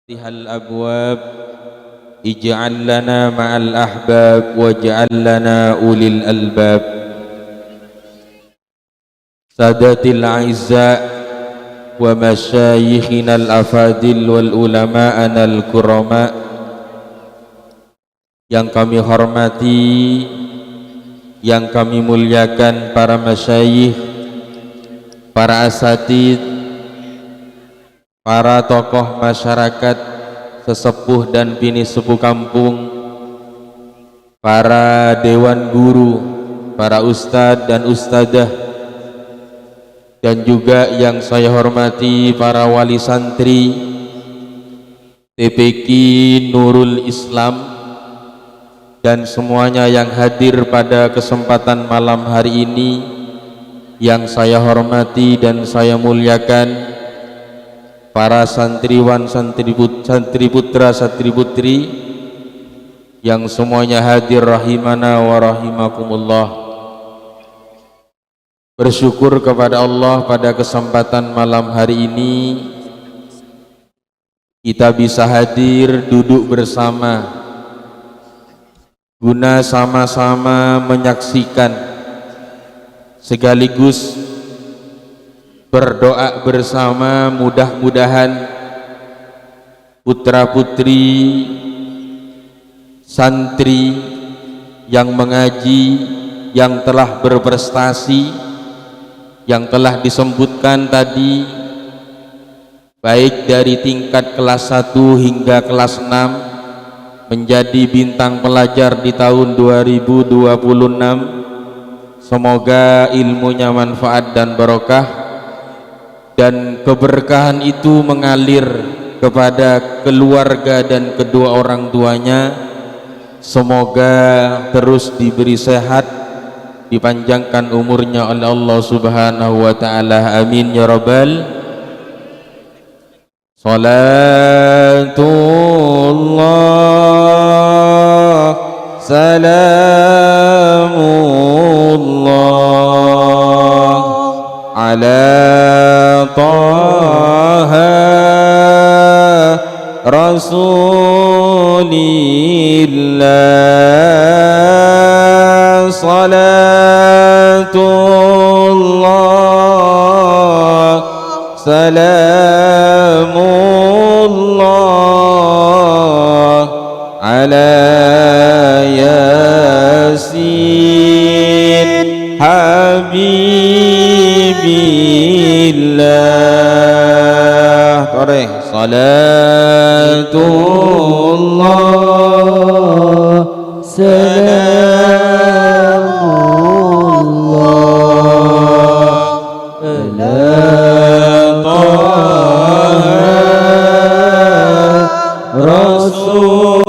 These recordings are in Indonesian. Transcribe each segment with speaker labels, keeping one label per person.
Speaker 1: Tihal abwab ij'al lana ma'al ahbab waj'al lana ulil albab. Sadatil a'izza wa masyayikhina al-afadil wal ulama'ana al-kurama, yang kami hormati, yang kami muliakan para masyayikh, para asatid, para tokoh masyarakat, sesepuh dan bini sepuh kampung, para dewan guru, para ustadz dan ustadzah, dan juga yang saya hormati para wali santri TPQ Nurul Islam, dan semuanya yang hadir pada kesempatan malam hari ini yang saya hormati dan saya muliakan, para santriwan, santri putra, santri putri yang semuanya hadir rahimana wa rahimakumullah. Bersyukur kepada Allah pada kesempatan malam hari ini kita bisa hadir duduk bersama guna sama-sama menyaksikan sekaligus berdoa bersama, mudah-mudahan putra-putri santri yang mengaji, yang telah berprestasi, yang telah disebutkan tadi, baik dari tingkat kelas 1 hingga kelas 6 menjadi bintang pelajar di tahun 2026. Semoga ilmunya manfaat dan barokah, dan keberkahan itu mengalir kepada keluarga dan kedua orang tuanya. Semoga terus diberi sehat, dipanjangkan umurnya oleh Allah Subhanahu wa ta'ala, amin ya rabbal. Salatullah salamullah ala Taha Rasulillah. Salatullah salamullah ala Yasin Habibillah. Tarik salatullah salamullah ala Taha Rasulillah.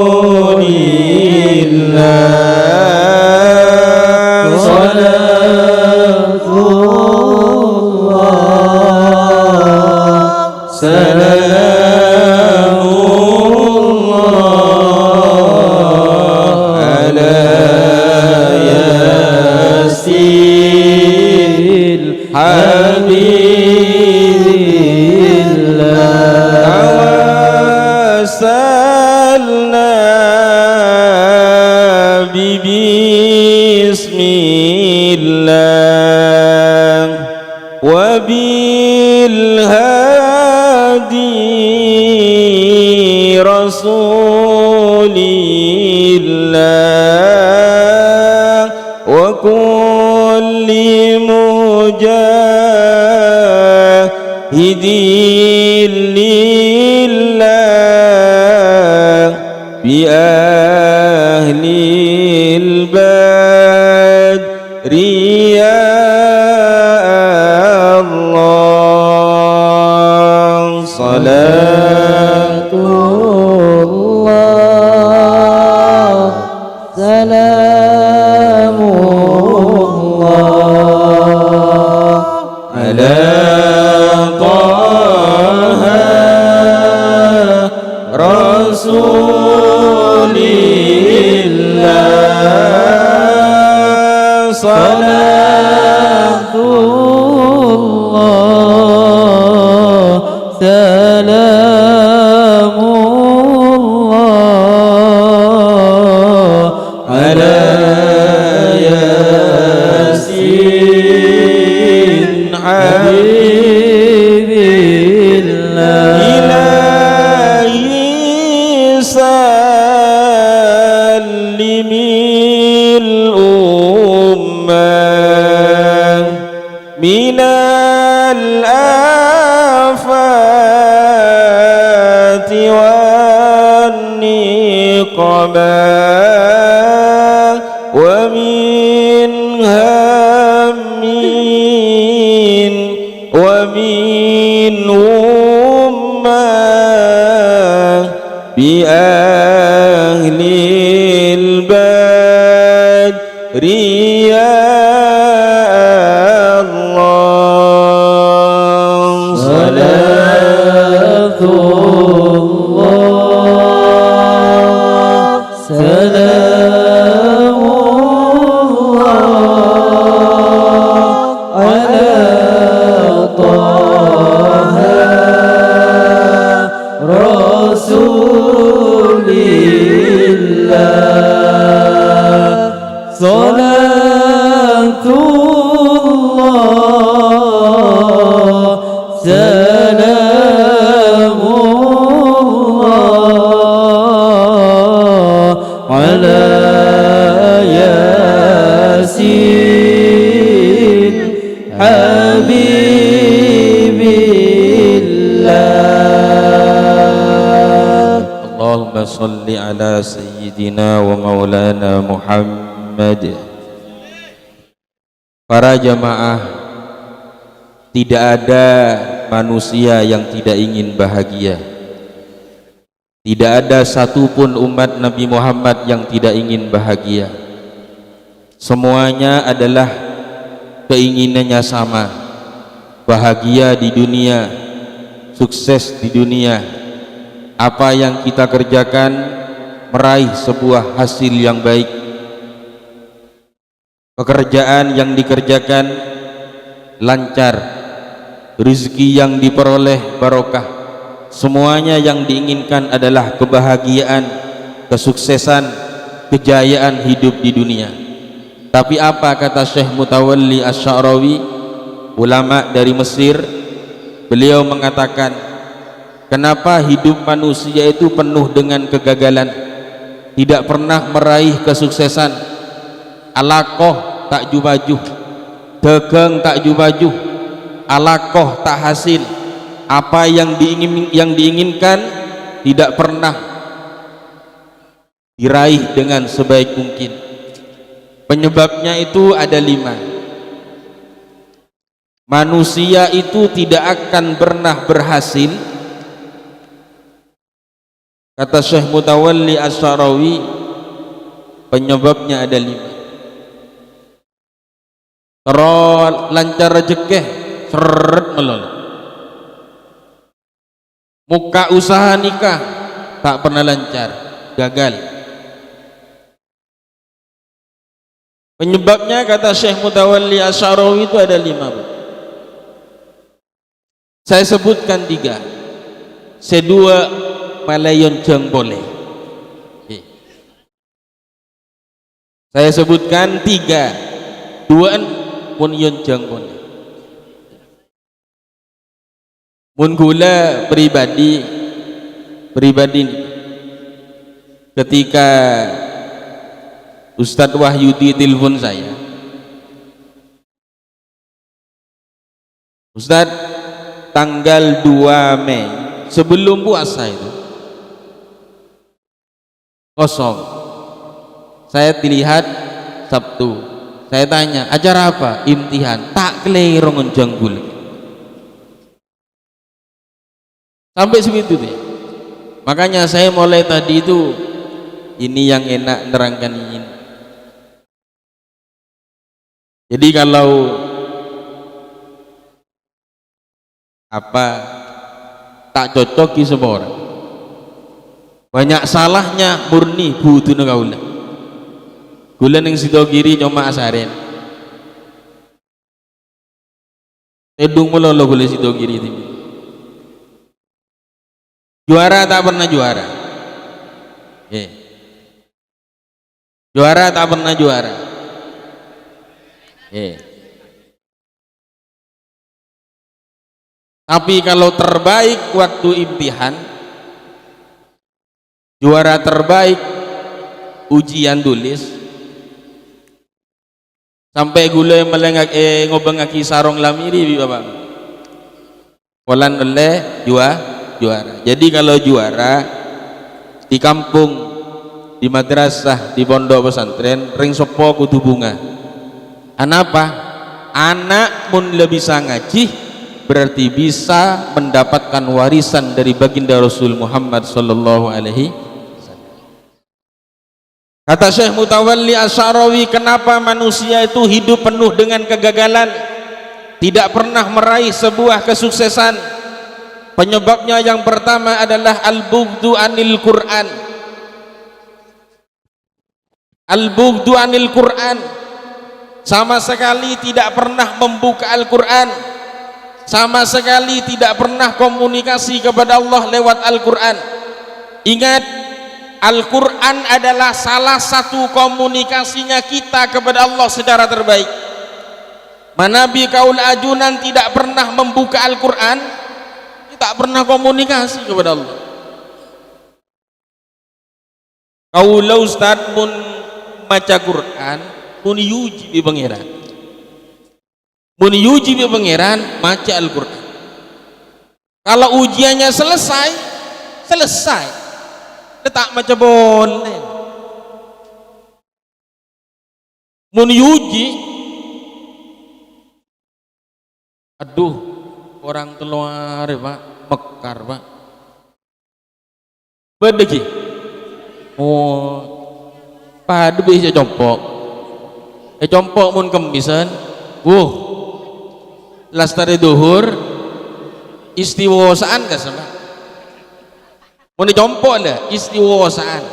Speaker 1: Rasulillah wa kulli mujahidin lillah bi ahlil badri ya Allah. Salatullah salamun قبا ومن هم ومنهم ما بأهل البدر يا الله
Speaker 2: صلاة الله سلام الله على طه رسول الله صلاة الله سلام الله على ياسين حبيب الله
Speaker 1: اللهم صل على سيدنا ومولانا Muhammad. Para jamaah, tidak ada manusia yang tidak ingin bahagia. Tidak ada satupun umat Nabi Muhammad yang tidak ingin bahagia. Semuanya adalah keinginannya sama, bahagia di dunia, sukses di dunia. Apa yang kita kerjakan meraih sebuah hasil yang baik, pekerjaan yang dikerjakan lancar, rezeki yang diperoleh barokah. Semuanya yang diinginkan adalah kebahagiaan, kesuksesan, kejayaan hidup di dunia. Tapi apa kata Syekh Mutawalli Asy-Sya'rawi, ulama dari Mesir? Beliau mengatakan, kenapa hidup manusia itu penuh dengan kegagalan, tidak pernah meraih kesuksesan? Alakoh tak jubajuh, dagang tak jubajuh, alakoh tak hasil. Apa yang diinginkan tidak pernah diraih dengan sebaik mungkin. Penyebabnya itu ada 5. Manusia itu tidak akan pernah berhasil, kata Syekh Mutawalli Asy-Sya'rawi, penyebabnya ada 5. Lancar rezeki seret melol, muka usaha nikah tak pernah lancar, gagal. Penyebabnya kata Syekh Mutawalli Asy-Sya'rawi itu ada 5. Saya sebutkan 3. Sedua malayon jeng boleh. Saya sebutkan 3. 2 pun yon jeng boleh. Mun gula pribadi ketika Ustadz Wahyudi telepon saya, Ustadz tanggal 2 Mei sebelum puasa itu kosong, saya dilihat Sabtu, saya tanya acara apa? Imtihan, tak kelero ngenjanggul sampai segitu deh. Makanya saya mulai tadi itu ini yang enak nerangkan ini. Jadi kalau apa tak cocok di semua orang, banyak salahnya murni butuh gaula. Gula ning sida kiri cuma asaren. Edung melolo gula sida kiri itu. Juara tak pernah juara. Juara tak pernah juara. Tapi kalau terbaik waktu imtihan, juara terbaik ujian tulis, sampai gula melengak ngobengaki sarong lamiri bapak. Walan oleh juara. Jadi kalau juara di kampung di madrasah, di pondok pesantren ring sopo kudu bunga. Anapa? Anak mun lebih bisa ngaji berarti bisa mendapatkan warisan dari baginda Rasul Muhammad sallallahu alaihi wasallam. Kata Syekh Mutawalli Asy'arawi, kenapa manusia itu hidup penuh dengan kegagalan, tidak pernah meraih sebuah kesuksesan? Penyebabnya yang pertama adalah al-bughdu anil Quran. Al-bughdu anil Quran, sama sekali tidak pernah membuka Al-Quran, sama sekali tidak pernah komunikasi kepada Allah lewat Al-Quran. Ingat, Al-Quran adalah salah satu komunikasinya kita kepada Allah secara terbaik. Manabi kaul ajunan tidak pernah membuka Al-Quran, tak pernah komunikasi kepada Allah. Kaulah ustad pun baca Quran pun yuji bi pangeran, pun yuji bi pangeran baca Al-Quran. Kalau ujiannya selesai tak baca boleh. Mun yuji, aduh orang keluar pak, mekar pak, bedegi, pada bisa compok, compok mun kemisan, lastari duhur, istiwosaan kan sama, mun compok lah istiwosaan,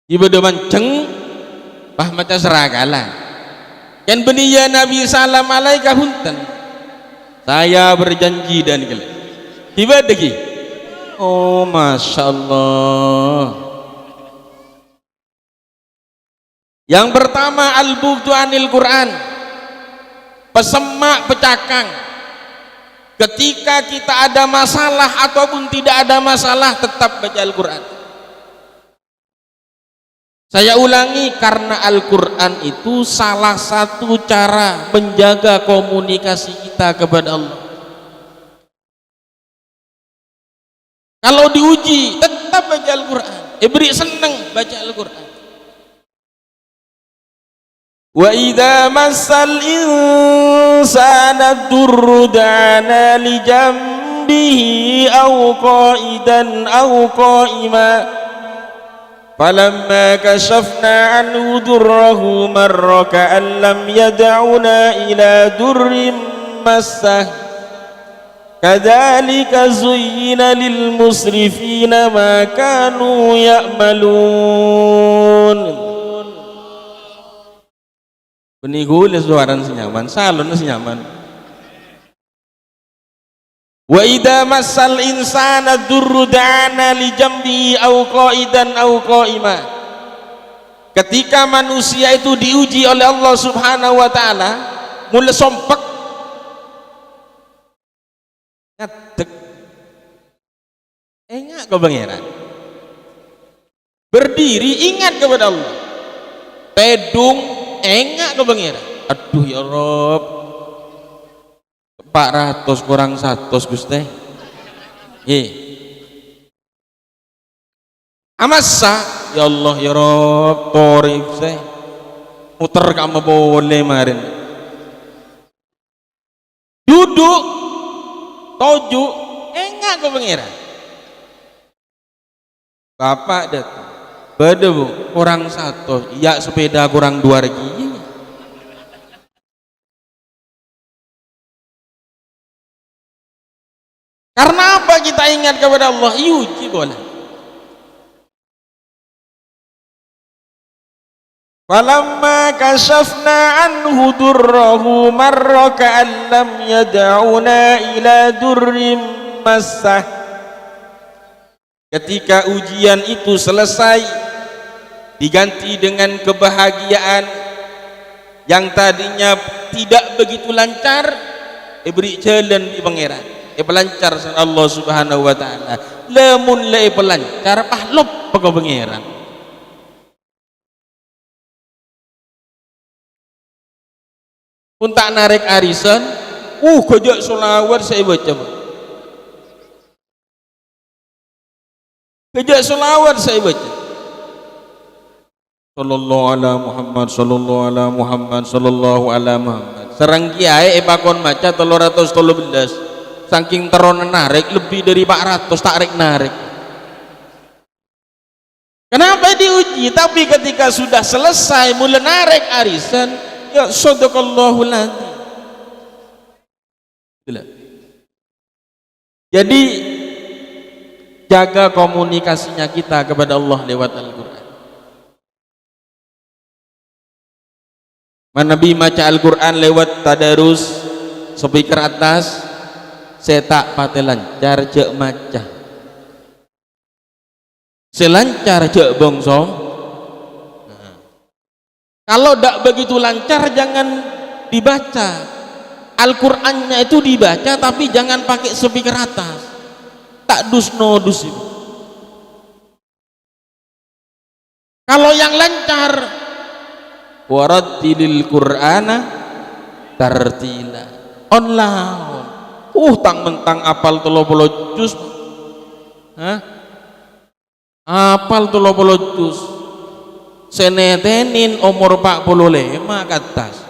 Speaker 1: ibadah manceng, bah macam seragalan, kan beniya Nabi salam alaika hunten. Saya berjanji dan kalian tiba lagi. Oh masya Allah. Yang pertama al-bughdu anil Quran, pesemak pecakang. Ketika kita ada masalah ataupun tidak ada masalah tetap baca Al-Quran. Saya ulangi, karena Al-Quran itu salah satu cara menjaga komunikasi kita kepada Allah. Kalau diuji tetap baca Al-Quran. Beri senang baca Al-Quran. Wa idza massal insana durru da'ana li jambihi aw qa'idan aw qa'ima falamma kashafna anhu durrahu marra ka'an lam yad'una ila durrim massah kadzalika zuyyina lil musrifina ma kanu ya'malun. Benigulis suaran senyaman, salon senyaman. Wa idza massal insana durru da'ana li jambi aw qa'idan aw qa'ima. Ketika manusia itu diuji oleh Allah Subhanahu wa taala, mulai sompek ngadeg enggak ke pangeran, berdiri ingat kepada Allah, pedung enggak ke pangeran, aduh ya Rob 400 kurang 100 Gusti amasa ya Allah ya Rob torif saya muter kamu boleh marin duduk toju enggak ke pangeran. Bapak datang beda bu kurang 100 ya sepeda kurang 2 lagi. Karena apa kita ingat kepada Allah? Yuji boleh. Falamma kashafna anhu durrahu marra ka'an lam yad'una ila durrim massah. Ketika ujian itu selesai diganti dengan kebahagiaan yang tadinya tidak begitu lancar, beri jalan di pangeran. Pelancar Allah Subhanahu wa taala. Lamun la pelancar pahlop peko pangeran. Pun tak narik arisan, gojok solawat saya baca. Gojok solawat saya baca. sallallahu ala Muhammad sallallahu ala Muhammad sallallahu ala Muhammad. Serang kiai pakon maca 313 saking teron narik lebih dari 400 tarik narik. Kenapa diuji? Tapi ketika sudah selesai mulai narik arisan, ya sadaqallahu ladzi. Jadi jaga komunikasinya kita kepada Allah lewat Al-Quran. Nabi maca Al-Quran lewat tadarus speaker atas, saya tak pate lancar cek maca, selancar cek bongsong. Kalau tak begitu lancar jangan dibaca. Al-Qur'annya itu dibaca tapi jangan pakai speaker atas, tak dus no dus itu. Kalau yang lancar, warattilil Qur'ana tartila, online tang mentang apal 30 juz, apal 30 juz, senetenin umur 45 ke atas.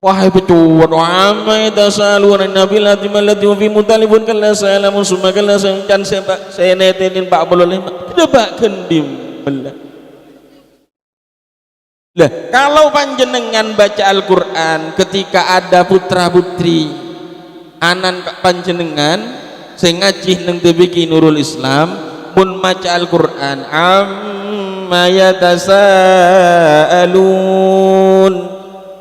Speaker 1: Wahai pecuat, wahai tasalun nabi latim alati fi mutalifun kalla salamun summa kalla can saya netenin 45 tidak bak kendim belah. Lah kalau panjenengan baca Al-Qur'an ketika ada putra putri anan panjenengan sing ngaji nang TBK Nurul Islam pun maca Al-Qur'an amma yatasaalun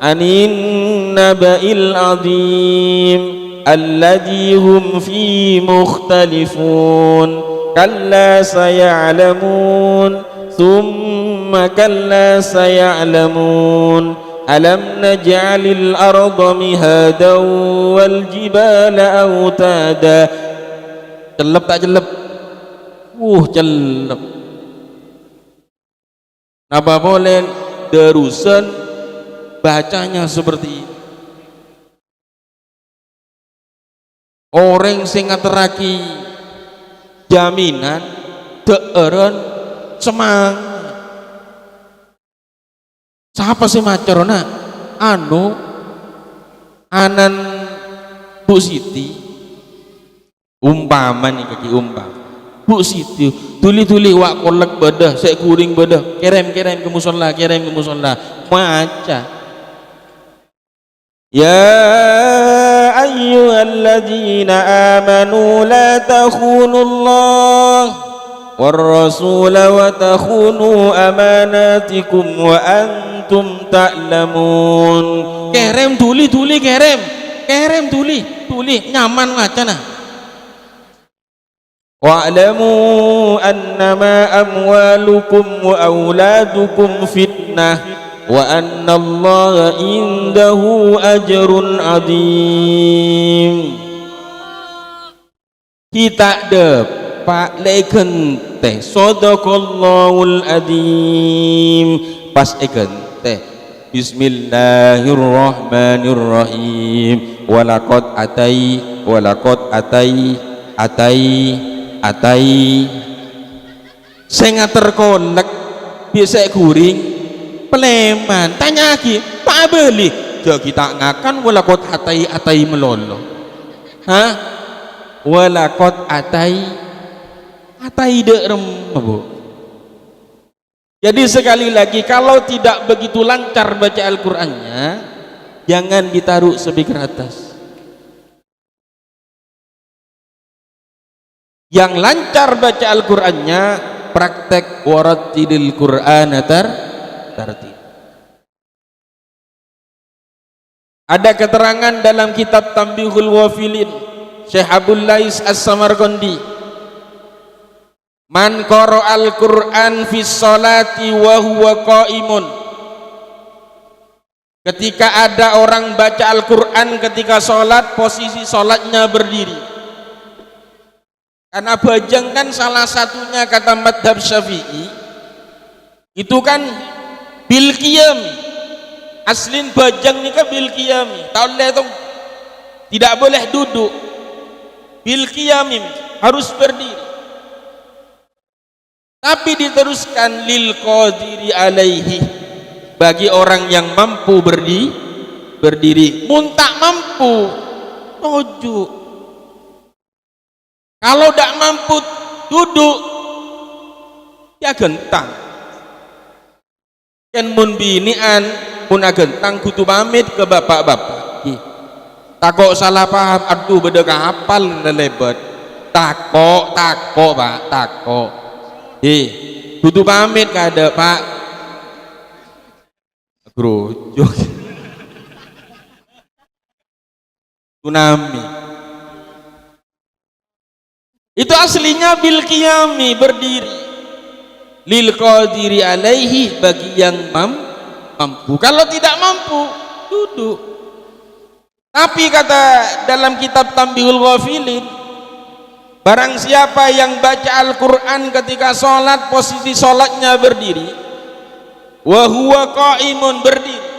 Speaker 1: anin naba'il azim alladhi hum fi mukhtalifun kalla saya'lamun thumma kalla saya'lamun alam naj'alil arda mihadan wal jibala autada. Celep tak celep? Celep. Napa boleh darusan bacanya seperti ini. Orang sing ngateraki jaminan deeren semangat. Siapa sih macarona? Anan Bu Siti umpama nih kaki Bu Siti tuli wak kolek bedah saya kuring bedah kerem ke musola maca ya ayyuhalladzina amanu la takhunullah war rasula wa takhunu amanatikum wa antum ta'lamun. Kerem tuli kerem tuli nyaman macana. Wa'lamu annama amwalukum wa auladukum fitnah wa anna Allah indahu ajrun azim. Kita depak leken teh sadaqallahul azim pas teh bismillahirrahmanirrahim walaqad atai saya terkolek biasa guring Peleman tanya lagi Pak beli jauh kita ngakan walakot atai melolo walakot atai dek rembu. Jadi sekali lagi kalau tidak begitu lancar baca Al-Qur'annya jangan ditaruh speaker atas. Yang lancar baca Al-Qur'annya praktek warattilil Qur'ana tartil. Ada keterangan dalam kitab Tambihul Wafilin Syekh Abdul Lais As-Samarqandi, man qara'al Qur'an fi sholati wa huwa qaimun. Ketika ada orang baca Al-Qur'an ketika sholat, posisi sholatnya berdiri. Karena bajang kan salah satunya kata madhab Syafi'i itu kan bil qiyam, aslin bajang nikah bil qiyam, tahu itu tidak boleh duduk, bil qiyam harus berdiri. Tapi diteruskan lil qadiri alaihi, bagi orang yang mampu berdiri. Mun tak mampu tojuk, kalau tak mampu duduk ya gentang. Ken mun binian mun agentang kudu pamit ke bapak-bapak. Takok salah paham, aduh beda kapal lelebet. Takok Pak, takok. Kudu pamit kada Pak. Grojok. Tsunami. Itu aslinya bil qiyami, berdiri. Lil qadiri alaihi, bagi yang mampu. Kalau tidak mampu duduk. Tapi kata dalam kitab Tambihul Ghafilin, barang siapa yang baca Al-Quran ketika sholat, posisi sholatnya berdiri, wa huwa qaimun, berdiri,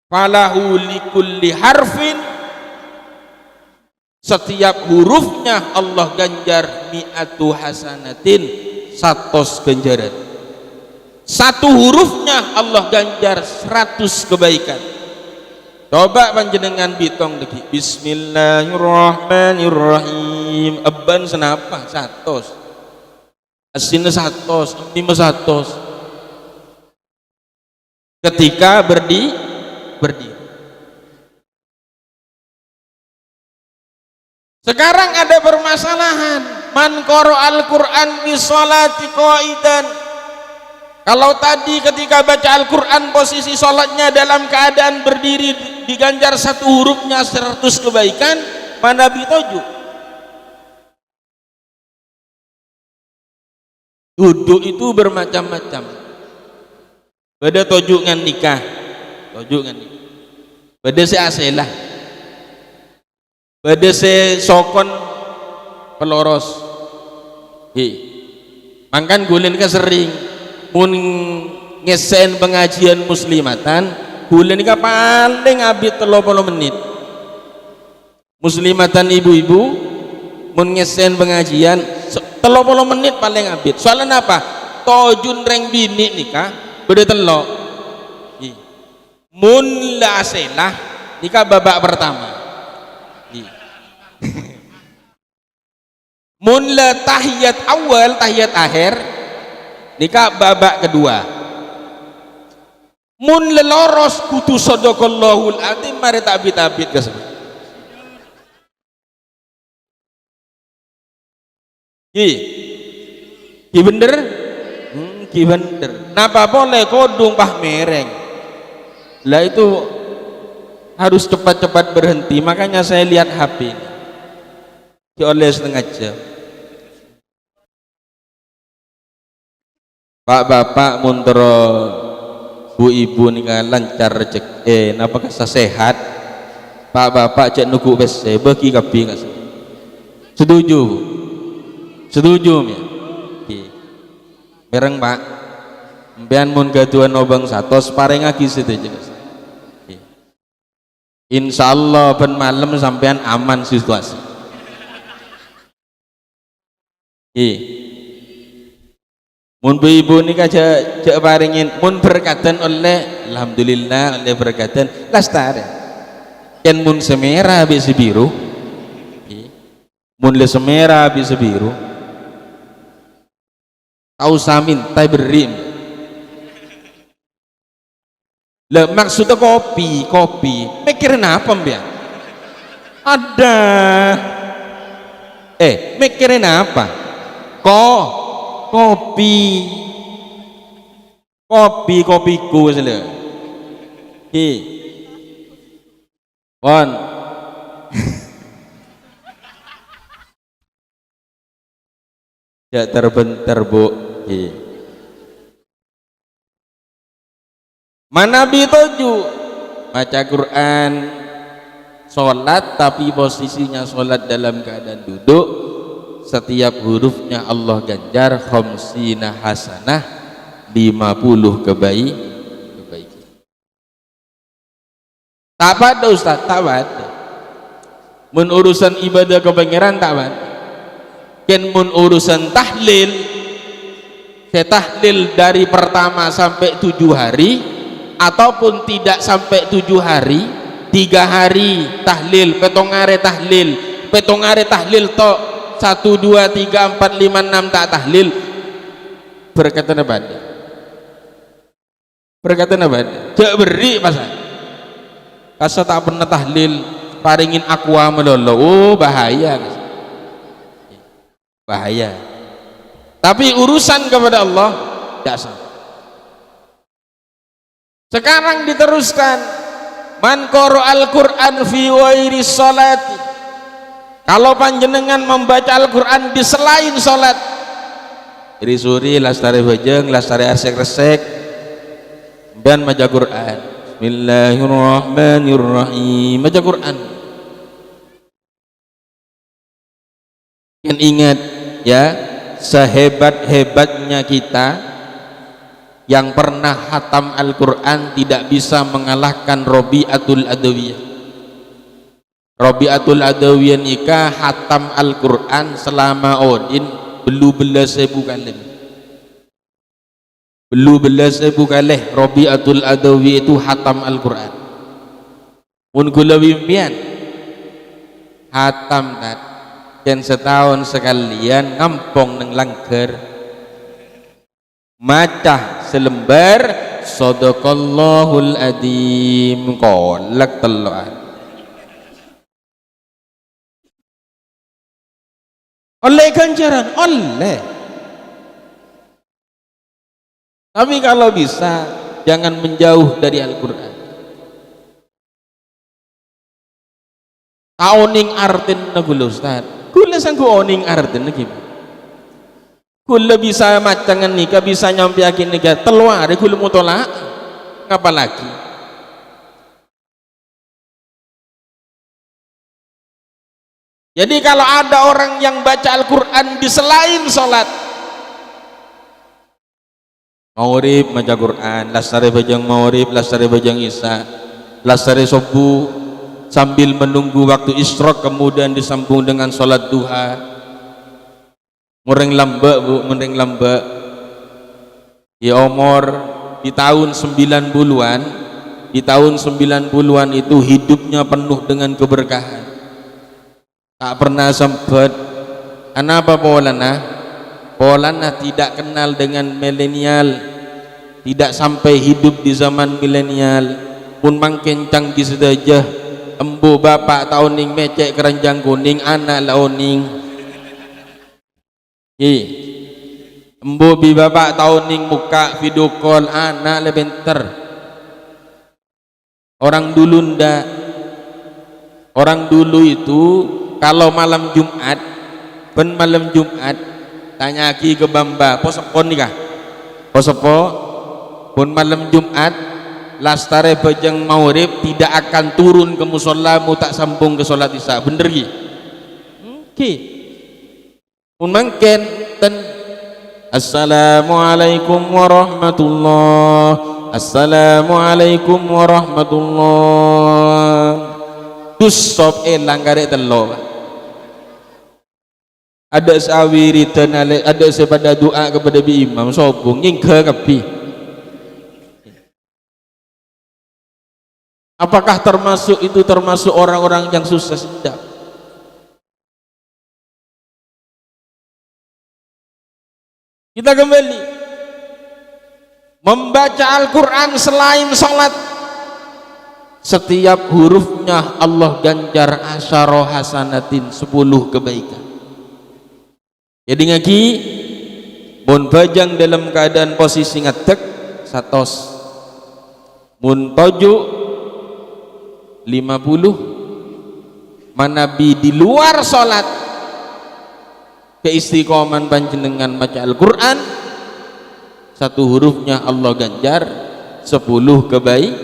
Speaker 1: falahu likulli harfin, setiap hurufnya Allah ganjar mi'atu hasanatin, 100 ganjaran. Satu hurufnya Allah ganjar 100 kebaikan. Coba panjenengan bitong lagi. Bismillahirrahmanirrahim. Abban senapa 100, asin 100, lima 100. Ketika berdiri. Sekarang ada permasalahan. Man qara al-Qur'an fi sholati qaidan. Kalau tadi ketika baca Al-Quran posisi sholatnya dalam keadaan berdiri diganjar satu hurufnya 100 kebaikan, mana bitoju? Duduk itu bermacam-macam. Beda tojuk ngan nikah, beda se aselah, beda se sokon peloros. Mangkan gulen ka sering mun ngesen pengajian muslimatan, gulen ka paling abis 30 menit. Muslimatan ibu-ibu mun ngesen pengajian 30 menit paling abis. Soalnya apa? Tojun reng bini nikah beda telok. Mun la aselah nikah babak pertama. Mun la tahiyat awal, tahiyat akhir nikah babak kedua. Mun leloros kutu sadaqallahul azim, mari tabit-tabit kasebut. Ki bener? Ki bener. Napa boleh kodung pah mereng. Lah itu harus cepat-cepat berhenti. Makanya saya lihat HP ini. Ki oleh setengah jam. Pak bapak muntero bu ibu nika lancar rezeki, napa kasa sehat. Pak bapak cek nuku bese bagi kapi kas. Setuju bu? Setuju ya? Bereng pak, mbian mun gaduan obang satu pareng lagi setuju kas. Insya Allah ben malam sampean aman situasi. Mun ibu ni kaca cek paringin mun berkatan oleh alhamdulillah oleh berkatan lastare. Ken mun semera habis biru, mun le semera habis biru, tahu samin tay beri. Lah maksudnya kopi, mikirin apa mbak? Ada, mikirin apa? Kopiku saja. Wan. Ya terbentar bu. Mana bitoju baca Quran, sholat tapi posisinya sholat dalam keadaan duduk. Setiap hurufnya Allah ganjar khamsina hasanah, 50 kebaikan. Tak pada Ustaz, tak pada. Mun urusan ibadah ke pangeran tak pada. Ken mun urusan tahlil saya tahlil dari pertama sampai 7 hari ataupun tidak sampai 7 hari, 3 hari tahlil, petongare tahlil tok 1, 2, 3, 4, 5, 6 tak tahlil, berkata nabadi cek beri pasal kasa tak pernah tahlil paringin aqua melolo. Oh bahaya tapi urusan kepada Allah tidak sah. Sekarang diteruskan man qara al-Qur'an fi ghairi sholati, kalau panjenengan membaca Al-Quran di selain sholat, iri suri lastari bajeng lastari asek resek dan maca Quran, bismillahirrahmanirrahim, maca Quran. Yang ingat ya, sehebat-hebatnya kita yang pernah hatam Al-Quran tidak bisa mengalahkan Rabi'atul Adawiyah. Rabi'atul Adawiyah nikah hatam Al-Quran selama odin belu belas ribu kali. Rabi'atul Adawiyah itu hatam Al-Quran. Mun kula wimpian hatam tat dan setahun sekalian ngampong neng langker macah selembar sadaqallahul adim kolak teloan oleh ganjaran oleh. Tapi kalau bisa jangan menjauh dari Al-Quran. Aoning artin nagula Ustaz, kula sangku oning artin lagi. Kula bisa macangan nikah, bisa nyampe yakin nikah teluar, kula mau tolak, ngapa lagi? Jadi kalau ada orang yang baca Al-Quran di selain sholat, Maghrib maca Quran, lastari bajang Maghrib, lastari bajang Isya, lastari subuh, sambil menunggu waktu isyraq kemudian disambung dengan sholat duha. Mureng lambek bu, mureng lambek. Ya umur di tahun 90-an, di tahun 90-an itu hidupnya penuh dengan keberkahan. Tak pernah sempat. Kenapa Polana tidak kenal dengan milenial, tidak sampai hidup di zaman milenial. Pun mangken canggih sedajah. Embu bapak tauning mecek keranjang kuning, anak launing. Embu bi bapak tauning muka video call, anak lebenter. Orang dulu ndak. Orang dulu itu kalau malam Jumat, malam Jumat tanya lagi ke Bamba, posepon nikah, posepo, pun malam Jumat, lastare bajang Maghrib tidak akan turun ke musola, mu tak sambung ke sholat Isya, bener gi? Oke. Pun mangken ten, assalamualaikum warahmatullah, assalamualaikum warahmatullah. Dus sop elang karek telo. Ada sawiritan, ada sepada doa kepada bi imam sobong nyingke kapi. Apakah termasuk itu termasuk orang-orang yang susah sedap? Kita kembali membaca Al-Quran selain sholat, setiap hurufnya Allah ganjar asyara hasanatin, 10 kebaikan. Jadi ngaki mun bajang dalam keadaan posisi ngadeg 100, mun tojuk 50, manabi di luar sholat keistiqoman panjenengan baca Al-Quran, 1 hurufnya Allah ganjar 10 kebaikan.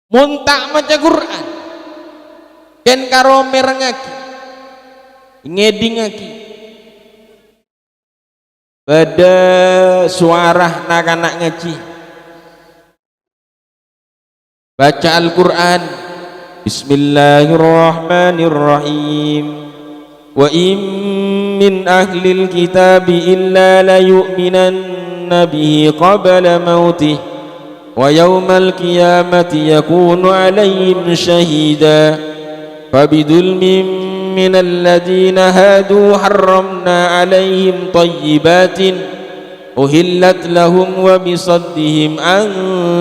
Speaker 1: Mun tak maca Quran ken karo merengaki ngedingaki pada suara nak-anak ngaji baca Al-Quran, bismillahirrahmanirrahim, wa min ahlil kitab illa la yu'minanna bihi qabla mautih wa yawmal qiyamati yakunu alaihim shahida fabidulmin minal ladina hadu harramna alaihim tayyibatin uhillat lahum wa bisaddihim an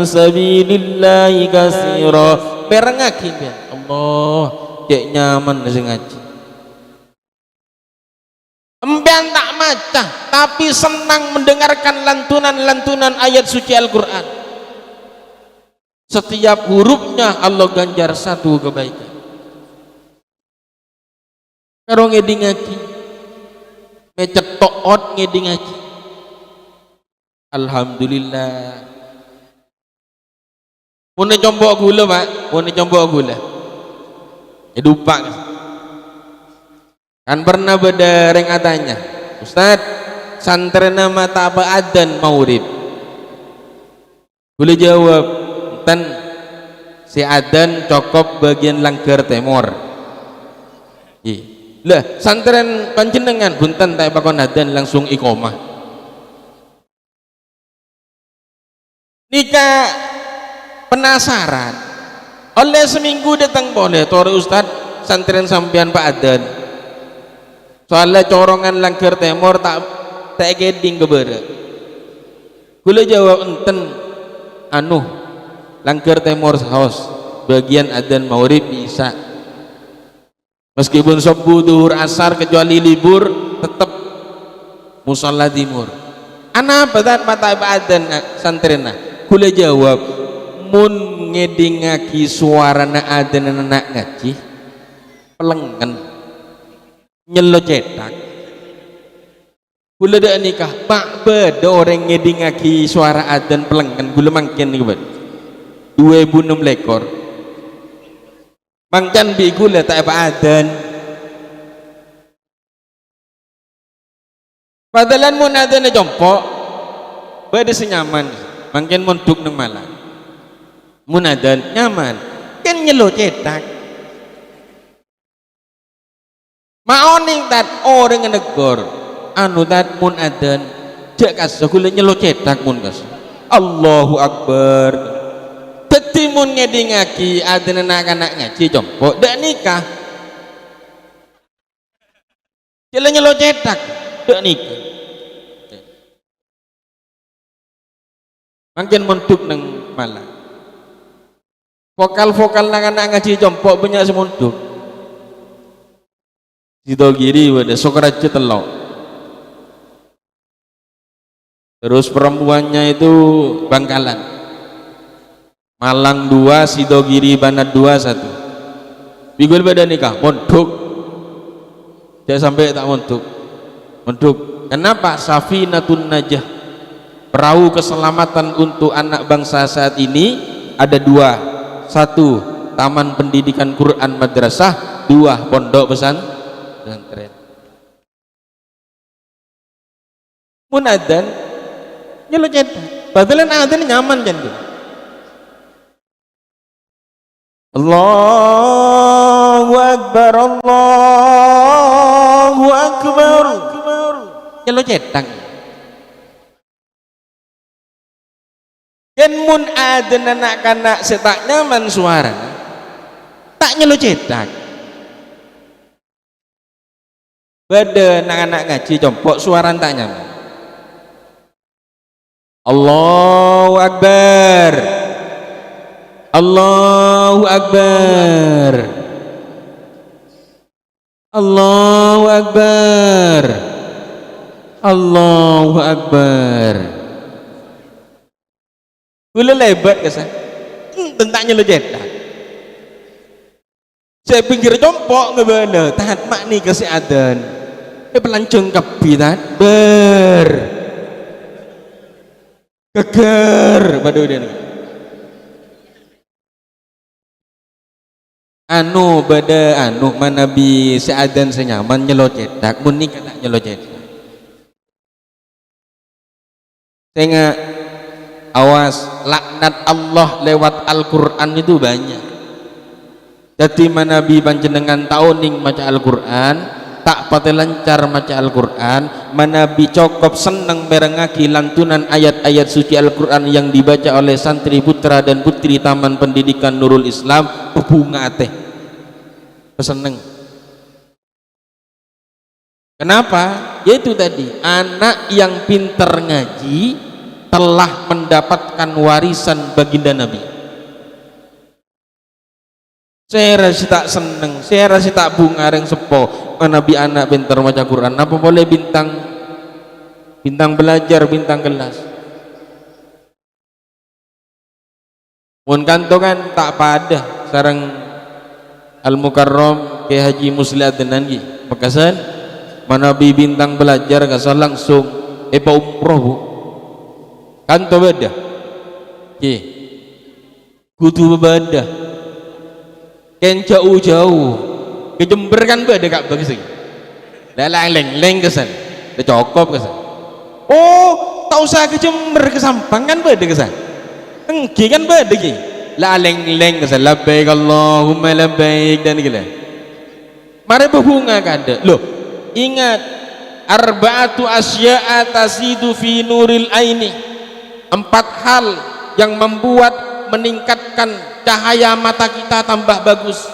Speaker 1: sabilillahi katsira. Perengaki ben Allah cek nyaman sing ngaji. Empian tak maca tapi senang mendengarkan lantunan-lantunan ayat suci Al-Qur'an. Setiap hurufnya Allah ganjar satu kebaikan. Karo ngedi ngaji mecetok ot ngedi ngaji. Alhamdulillah. Mune combok gula Pak, mune combok gula. Dupak kan pernah beda reng katanya, Ustaz santren nama tak apa adzan maurib. Boleh jawab ten si adzan cokop bagian langgar temor. Lah santren panjenengan bunten tak pakon adzan langsung iqomah. Nikah penasaran oleh seminggu datang boleh tore Ustaz santren sampean Pak adzan soalnya corongan langgar temor tak geding kebere. Kula jawab enten anu langgar temor saos bagian adzan maurib bisa meskipun subuh duhur asar kecuali libur tetap musalla timur. Ana badan patah adzan santrena. Kula jawab mun ngedingaki suarana adzan anak ngaji pelengen nyelo cetak. Kula dak nikah Pak beda orang ngedingaki suara adzan pelengen kula mangken niku bed 2006 lekor mangken bi kula tak apa adzan padalan mun adzan jompok beda senyaman mangken monduk nang malang mun adzan nyaman kan nyelo cetak maoning tat orang negor anu tat mun adzan jak kaso kula nyelo cetak mun kas Allahu Akbar. Dadi mun ngedingaki adzan anak-anak ngaji jompok dak nikah jela nyelo cetak dak nikah mangken monduk nang malang vokal-vokal nang anak ngaji jompok banyak semonduk Sidogiri wadah Sokraja telok. Terus perempuannya itu Bangkalan, Malang 2, Sidogiri Banat 2 1. Bigul beda nikah monduk dia sampai tak monduk kenapa? Safinatun Najah, perahu keselamatan untuk anak bangsa saat ini ada 2, 1 taman pendidikan Quran madrasah, 2 pondok pesantren. Mun adzan nyelo cetak badalan adzan nyaman jantu. Allahu Akbar, Allahu Akbar, nyelo cetak. Yen mun adzan anak-anak setak nyaman suara tak nyelo cetak. Beda anak-anak ngaji jompok suara tak nyaman. Allahu Akbar, Allahu Akbar, Allahu Akbar, Allahu Akbar. Gula lebat kesan tentangnya lo cetak. Saya pinggir jompok ngebala tahan makni kasih adzan pelancong kapitan keker pada udah anu bada anu manabi seadan senyaman nyelo cetak mun nikah tak nyelo cetak. Tengah awas laknat Allah lewat Al-Quran itu banyak. Jadi manabi panjenengan tauning maca Al-Quran tak pate lancar maca Al-Quran, manabi cokop seneng merengaki lantunan ayat-ayat suci Al-Quran yang dibaca oleh santri putra dan putri Taman Pendidikan Nurul Islam, bebunga teh seneng. Kenapa? Yaitu tadi, anak yang pinter ngaji telah mendapatkan warisan baginda Nabi. Saya rasa tak seneng, saya rasa tak bunga yang sepo Nabi anak pinter maca Quran. Apa boleh bintang belajar, bintang kelas. Mun kanto kan tak pada sarang Al-Mukarram ke Haji Muslihat Denangi Makassar, manabi bintang belajar kasar langsung pa umroh bu kanto beda ye kudu beda ken jauh ke Jember kan beda kak bagus lagi dah leng kesan dah cokop kesan. Oh tak usah ke Jember ke Sampang kan beda kesan engki kan beda ki la leng kesan labbaik Allahumma labbaik dan gila mari berbunga kada loh. Ingat, arba'atu asya'a tasidu fi nuril aini, 4 hal yang membuat meningkatkan cahaya mata kita tambah bagus,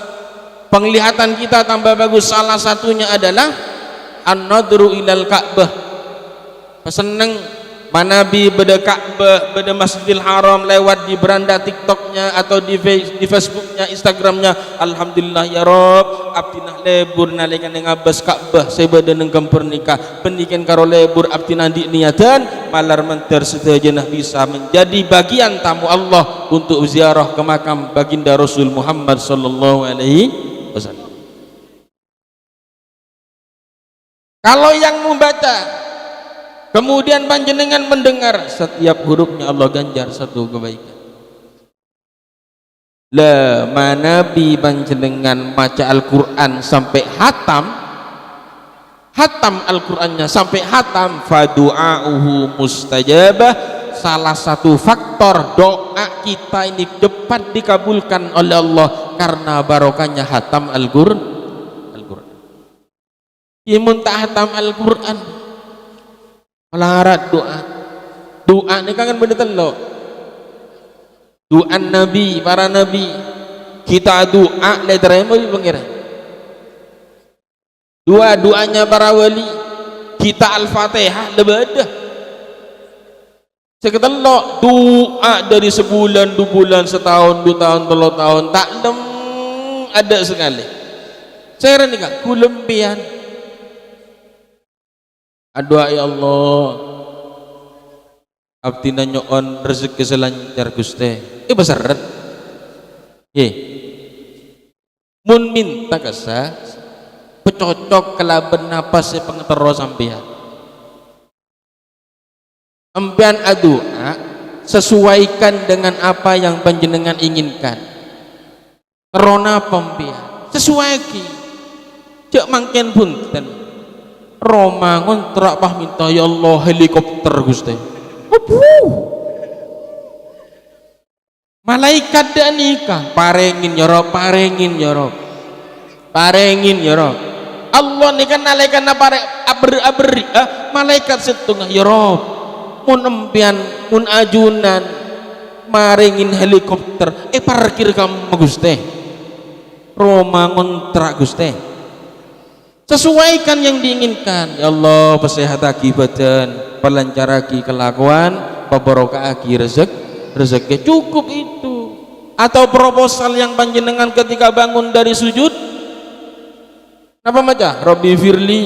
Speaker 1: penglihatan kita tambah bagus. Salah satunya adalah an-nadru ilal Ka'bah, seneng manabi beda Ka'bah, beda Masjidil Haram lewat di beranda TikToknya atau di Facebooknya, Instagramnya. Alhamdulillah ya Rob, abdinah lebur nalikan yang ngabas Ka'bah saya beda nengkam pernikah pendikan karo lebur abdinah di niatan malar menter sedajenah bisa menjadi bagian tamu Allah untuk ziarah ke makam baginda Rasul Muhammad sallallahu alaihi wasallam. Kalau yang membaca kemudian panjenengan mendengar, setiap hurufnya Allah ganjar satu kebaikan. La manabi panjenengan maca Al-Quran sampai hatam Al-Qurannya sampai hatam, fadu'auhu mustajabah. Salah satu faktor doa kita ini cepat dikabulkan oleh Allah karena barokahnya hatam Al-Quran. Imun tak hatam Al-Quran melarat doa ini kan benda telok doa Nabi, para Nabi kita doa le terima di pengira doanya para wali kita Al-Fatihah lebadah seketelok doa dari sebulan, 2 bulan, setahun, 2 tahun, 3 tahun tak ada sekali. Saya ini kak kulempian doa ya Allah abdina nyoon rezeki selancar Gusti besar ye mun minta kasa pecocok kelaben napas pengetero sampean empian doa sesuaikan dengan apa yang panjenengan inginkan karena pempian sesuai ki cek mangken punten Roma ngontrak pah minta ya Allah helikopter Gusti. Malaikat dan nikah parengin ya Rob, parengin ya Rob, parengin ya Rob. Allah ni kan nalaikan pare abri malaikat setengah ya Rob. Mun empian mun ajunan marengin helikopter parkir kamu Gusti. Roma ngontrak Gusti. Sesuaikan yang diinginkan ya Allah, pesehat aki badan, pelancar aki kelakuan, pebarokah aki rezeki cukup itu. Atau proposal yang panjenengan ketika bangun dari sujud apa maca Rabbi firli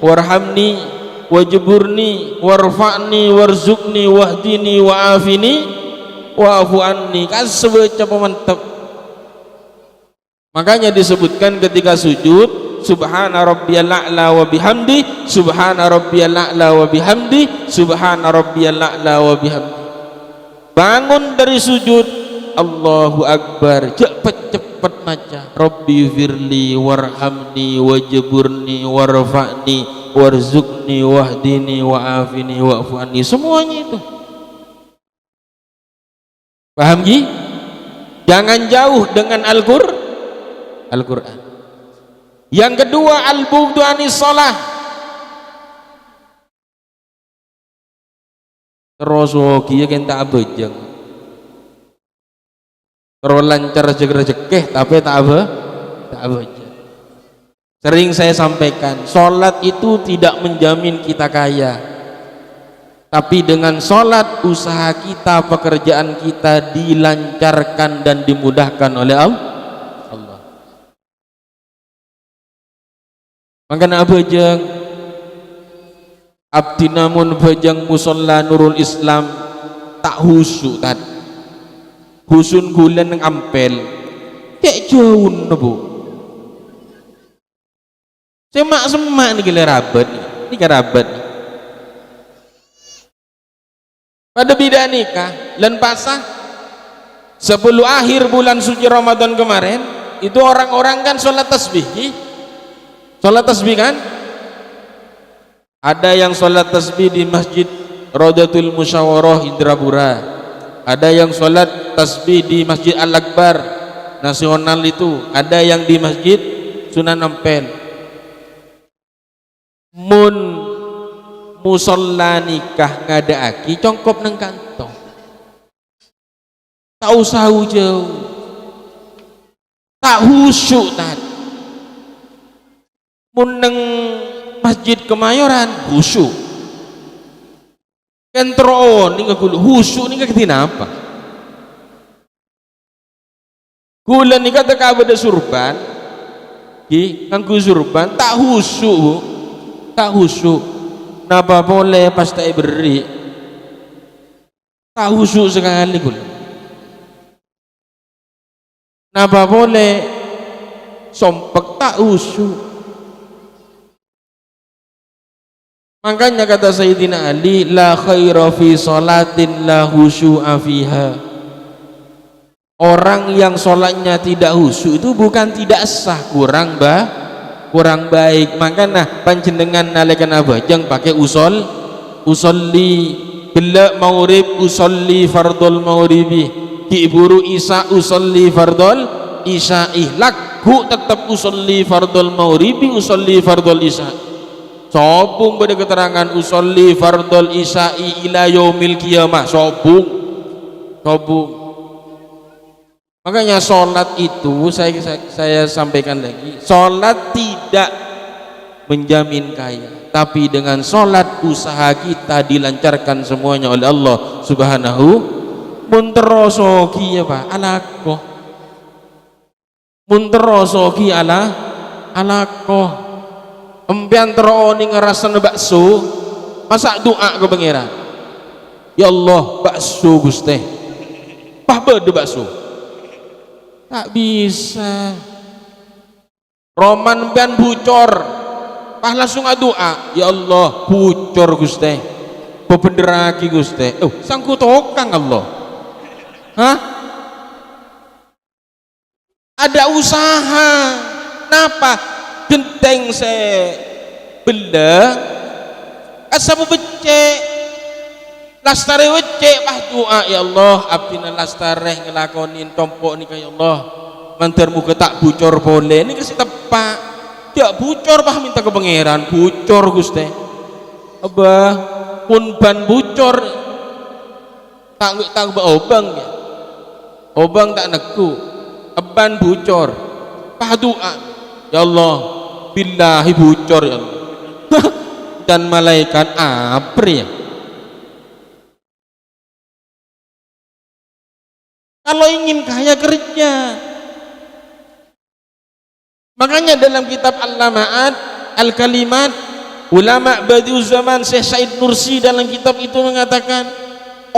Speaker 1: warhamni wajburni warfa'ni warzuqni wahdini wa'afini wa'afu anni kan sebaca mantap. Makanya disebutkan ketika sujud subhana rabbiyal a'la wa bihamdi, subhana rabbiyal a'la wa bihamdi, subhana rabbiyal a'la wa bihamdi. Bangun dari sujud Allahu akbar, cepet-cepet maca Rabbi firli warhamni wajburni warfa'ni warzuqni wahdini wa'afini wa'fu anni. Semuanya itu paham Ji? Jangan jauh dengan Al-Quran. Yang kedua, al-bughdu anis shalah. Terus wagi ya kan tak bejeng. Terus lancar rezeki tapi tak bejeng. Sering saya sampaikan, sholat itu tidak menjamin kita kaya, tapi dengan sholat usaha kita, pekerjaan kita dilancarkan dan dimudahkan oleh Allah. Makanya bejeng abdi namun bejeng musolla Nurul Islam tak husu tat husun gulen ng ampel kayak jauh bu semak nih gila rabat ini kan rabat pada bidah nikah dan pasah 10 akhir bulan suci Ramadan kemarin itu orang-orang kan sholat tasbih kan ada yang sholat tasbih di Masjid Rodatul Musyawarah Indrapura, ada yang sholat tasbih di Masjid Al-Akbar Nasional itu, ada yang di Masjid Sunan Ampel. Mun musolla nikah ngadaaki congkop nang kantong tak usah jauh tak husyuk tat mun nang Masjid Kemayoran husyuk kentro ni ngagul husyuk ni katina apa gula ni kata kabada surban nganggu surban tak husyuk tak husyuk napa boleh pas tak beri tak husyuk sekali gula napa boleh sompek tak husyuk. Makanya kata Sayyidina Ali la khaira fi salatin la khusyu'a fiha. Orang yang sholatnya tidak khusyuk itu bukan tidak sah, kurang baik. Makanya panjenengan nalekan abajang pakai usolli bila maurib usolli fardul mauribi ki buru isya usolli fardul isya'i lagu tetap usolli fardul mauribi usolli fardul isya'i sobung pada keterangan usolli fardul isya'i ila yaumil qiyamah sobung makanya sholat itu saya sampaikan lagi, sholat tidak menjamin kaya, tapi dengan sholat usaha kita dilancarkan semuanya oleh Allah subhanahu munterosoki ya pak alakoh munterosoki alakoh empian teroni ngerasan bakso masa doa ke pangeran ya Allah bakso guste pah bede bakso tak bisa roman pian bucor pah langsung doa ya Allah bucor guste bebenderaki guste sangku tokang Allah hah ada usaha napa genteng se bela asamu becek lastare wecek pah doa ya Allah abdina lastare ngelakonin tompok nih ya Allah mantermu tak bucor boleh ini kasih tepak tidak bucor pah minta ke pangeran bucor guste abah pun ban bucor tak obang ya obang tak neku ban bucor pah doa ya Allah billahi bucor ya Allah dan malaikat apri ya kalau ingin kaya kerja. Makanya dalam kitab Al-Lama'at Al-Kalimat ulama Badiuz Zaman Syekh Said Nursi dalam kitab itu mengatakan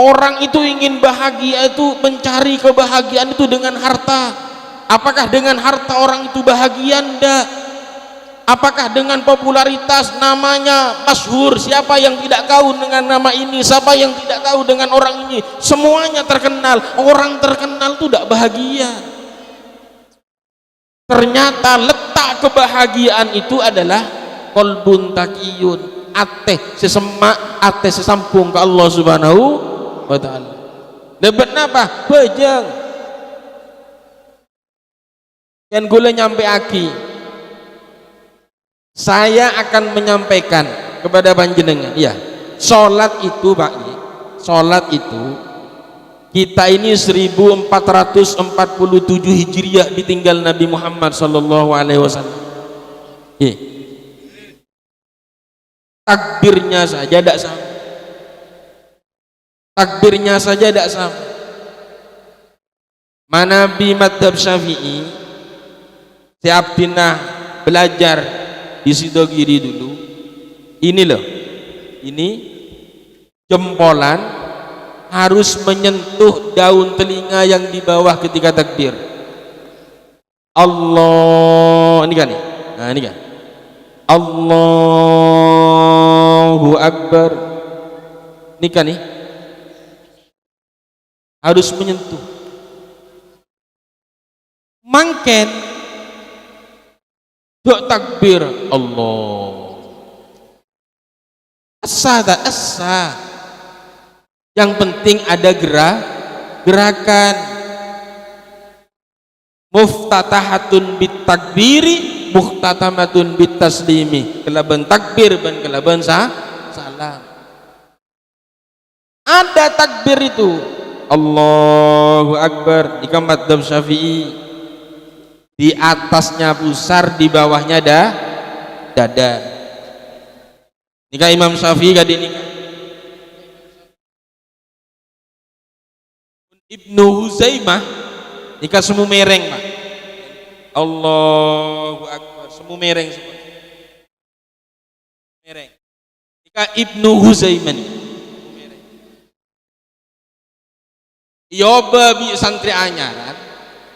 Speaker 1: orang itu ingin bahagia itu mencari kebahagiaan itu dengan harta. Apakah dengan harta orang itu bahagia? Enggak. Apakah dengan popularitas namanya masyhur? Siapa yang tidak tahu dengan nama ini? Siapa yang tidak tahu dengan orang ini? Semuanya terkenal. Orang terkenal itu tidak bahagia. Ternyata letak kebahagiaan itu adalah qalbun taqiyun, ateh sesemak, ateh sesampung ke Allah Subhanahu wa taala. Dapat apa? Bejeng. Yang gula nyampe aki Saya akan menyampaikan kepada panjenengan, ya, sholat itu Pak, sholat itu kita ini 1447 Hijriah ditinggal Nabi Muhammad sallallahu alaihi wasallam. Takbirnya saja tidak sama. Takbirnya saja tidak sama. Manabi madhab Syafi'i, si Abdinah belajar di Sidogiri dulu. Ini loh, ini jempolan harus menyentuh daun telinga yang di bawah ketika takbir. Allah, ini kan nih. Nah, ini kan. Allahu Akbar. Ini kan nih. Harus menyentuh. Mangken dok takbir Allah. Asa tak asa. Yang penting ada gerakan. Muftatahatun bit takbiri, muhtatamatun bit taslimi. Kelaban takbir dan kelaban salam. Ada takbir itu. Allahu Akbar di madhab Syafi'i. Di atasnya pusar, di bawahnya dada. Nikah Imam Syafi'i kadi nikah. Ibnu Huzaimah nikah semu mereng Pak. Allahu Akbar, semu mereng semua. Mereng. Nikah Ibnu Huzaimah. Iya babi santri anyaran.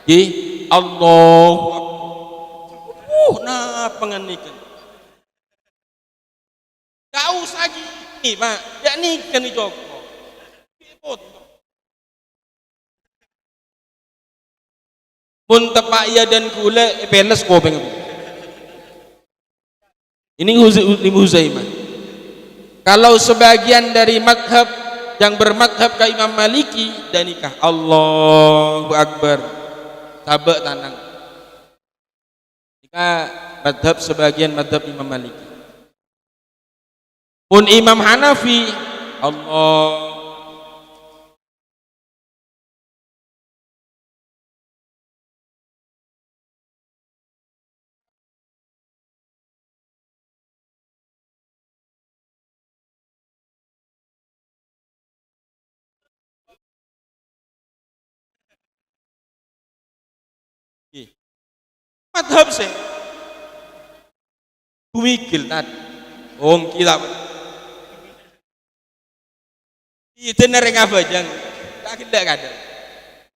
Speaker 1: Nggih. Allahu Akbar. Nah penganikan. Gak usah gini Pak. Ya nikah nih Joko. Pun tepak iya dan kule peles kopeng. Ini Huzaimah. Kalau sebagian dari madhab yang bermadhab ke Imam Maliki dan nikah Allahu Akbar. Tabak tanang. Jika madhab sebagian madhab Imam Maliki. Pun Imam Hanafi Allah. Madhab sih bumikil tadi om kita itu nereng abajang tak tidak ada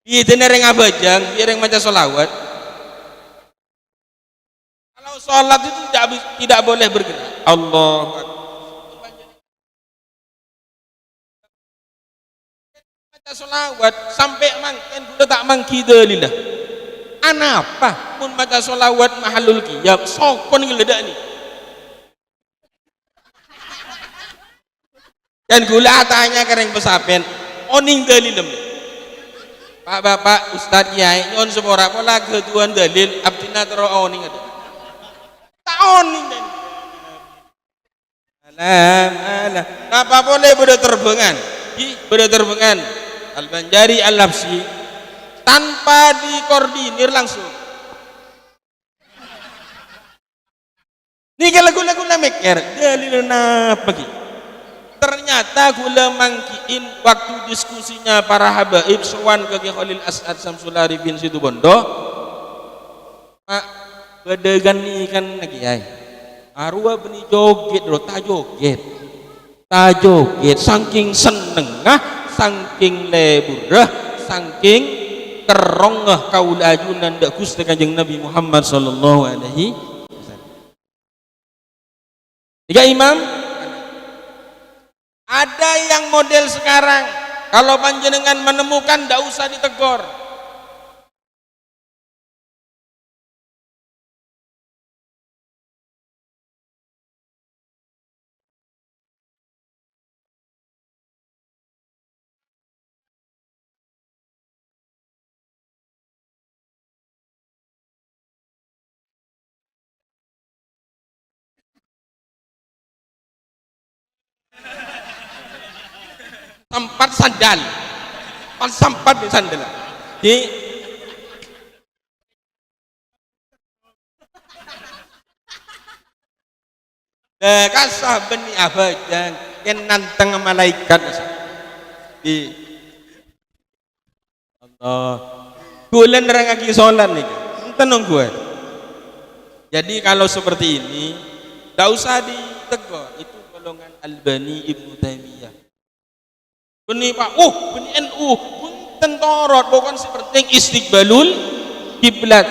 Speaker 1: itu nereng abajang nereng macam solawat. Kalau sholat itu tidak boleh bergerak. Allah macam solawat sampai mangken sudah tak mangki dalilah. Anapa mun maca solawat mahalul qiyam sopon geledak nih dan gula tanya kereng pesapen oning dalilem Pak Bapak Ustadz Kiai nyon sepora pola ketuan dalil abdina tero oning ada tak oning dan alah apa boleh berterbangan Al-Banjari Al-Labsi tanpa dikoordinir langsung. Ini kalau gula mikir dalil napa ki? Ternyata gula mangkiin waktu diskusinya para habaib sowan ke Khalil As'ad Samsul Arifin Situbondo. Pak bedegan nih kan lagi ay. Arwah beni joget lo ta joget saking senengah saking leburah saking kerongah kaul ajunan dak Gusti Kanjeng Nabi Muhammad sallallahu alaihi wasallam. Tiga imam ada yang model sekarang kalau panjenengan menemukan ndak usah ditegor. pat sandal pat sampat di sandal di kasah beni apa yang nantang malaikat di Allah bulan nerangaki sholat nih tenang gue. Jadi kalau seperti ini tidak usah ditegur, itu golongan Albani Ibnu Taimiyah. Beni Pak, beni NU punten torot bukan seperti istiqbalul kiblat.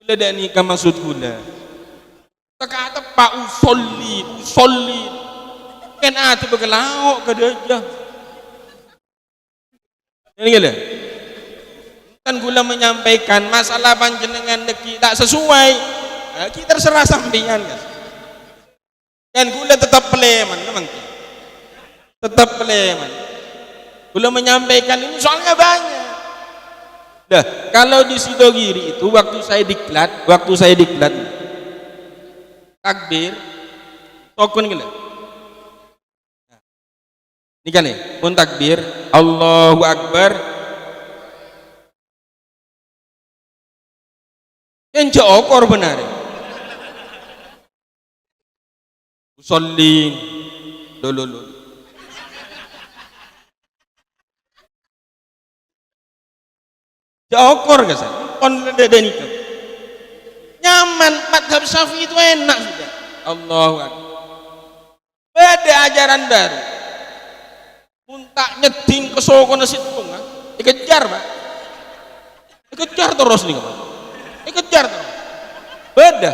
Speaker 1: Kula dak nikah maksud kula. Kata Pak usolli kan ati begelaok ke dia. Ini gila. Kan gula menyampaikan masalah panjenengan deki tak sesuai. Kita terserah sampeyan guys. Kan gula tetap peleman memang. Tetap peleman. Gula menyampaikan ini soalnya banyak. Dah, kalau di Sidogiri itu waktu saya diklat takbir tokun gila. Nah, ini kan nih, pun takbir Allahu Akbar. Yang jokor benar. Usolli dulu. Jokor guys, kon ada nikah. Nyaman, madhab Syafi'i itu enak sudah. Allahu Akbar. Beda ajaran baru. Muntak nyeding ke soko nasi tung, dikejar Pak. Dikejar terus nih Pak. Dikejar terus. Beda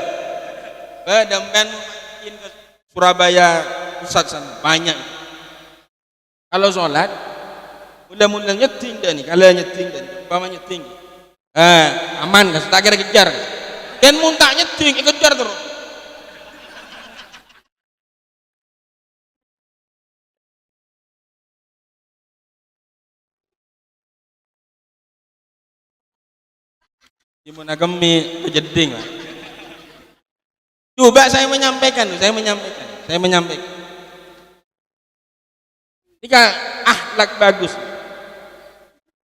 Speaker 1: kan makin ke Surabaya pusat sana banyak. Kalau sholat mudah-mudahan nyeting dah nih, kalau nyeting dah nih, umpama nyeting, aman kan, tak kira kejar, dan muntah nyeting, kejar terus. Gimana kami kejeding lah. Coba saya menyampaikan. Jika akhlak bagus.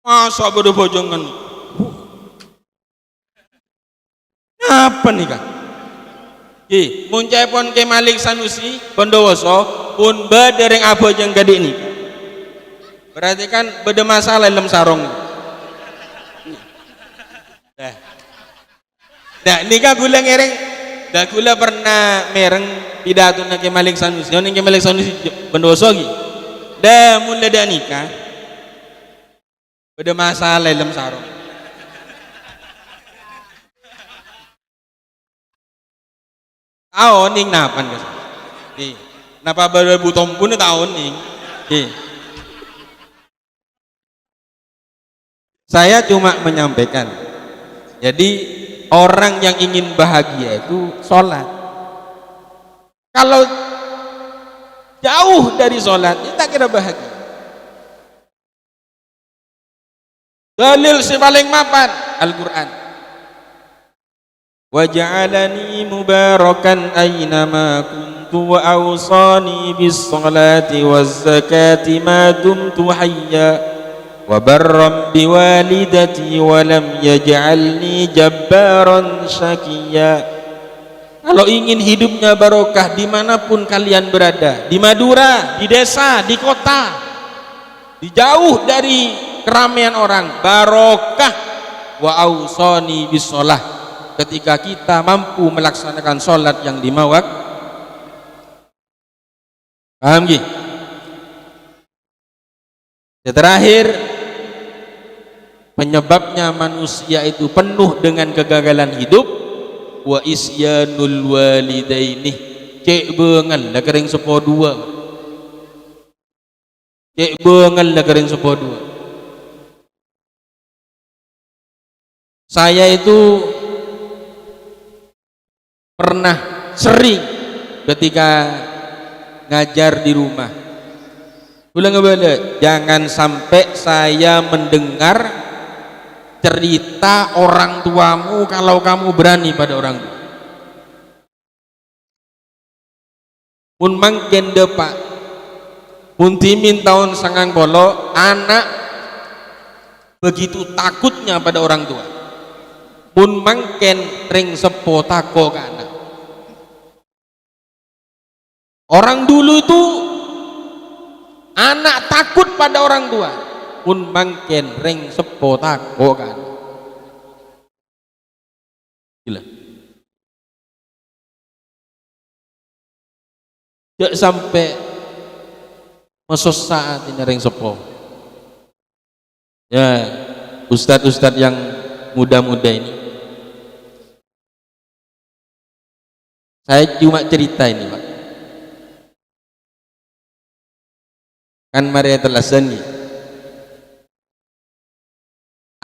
Speaker 1: Masa bodoh bojongan apa nih kak? Muncai pon ke Malik Sanusi Bondowoso pun badereng apa jeng gede ini. Berarti kan beda masalah dalam sarong. Dah nikah gula ngereng. Dah gula pernah mereng pidato na ke Malik Sanusi. Yang ke Malik Sanusi Bondowoso lagi. Dah mulai dah nikah. Beda masalah dalam sarung. Tahun ning napan guys. Napa baru butom pun tahun ning. Saya cuma menyampaikan. Jadi orang yang ingin bahagia itu sholat. Kalau jauh dari sholat, kita kira bahagia. Dalil si paling mapan Al-Quran. Wa ja'alani mubarakan aynama kuntu wa awsani bis salati waz zakati ma dumtu hayya wa barram biwalidati wa lam yaj'alni jabbaran syaqiyya. Kalau ingin hidupnya barokah dimanapun kalian berada, di Madura, di desa, di kota, di jauh dari keramaian orang, barokah wa ausani bisolah, ketika kita mampu melaksanakan sholat yang 5 waktu. Paham gih? Terakhir, penyebabnya manusia itu penuh dengan kegagalan hidup wa isyanul walidaini, cek bengal lah kering sepo dua, cek bengal lah kering sepo dua. Saya itu pernah sering ketika ngajar di rumah, ulang kembali, jangan sampai saya mendengar cerita orang tuamu kalau kamu berani pada orang tua. Mun mangken depak mun timin tahun sangang polo anak begitu takutnya pada orang tua. Mun mangken ring sepo tako ke anak. Orang dulu itu anak takut pada orang tua. Mun mangken ring sepo tako ke anak. Gila. Jak sampai mesos saat ini ring sepo. Ya, ustadz-ustadz yang muda-muda ini. Saya cuma cerita ini, Pak. Kan Maria Telasan nih.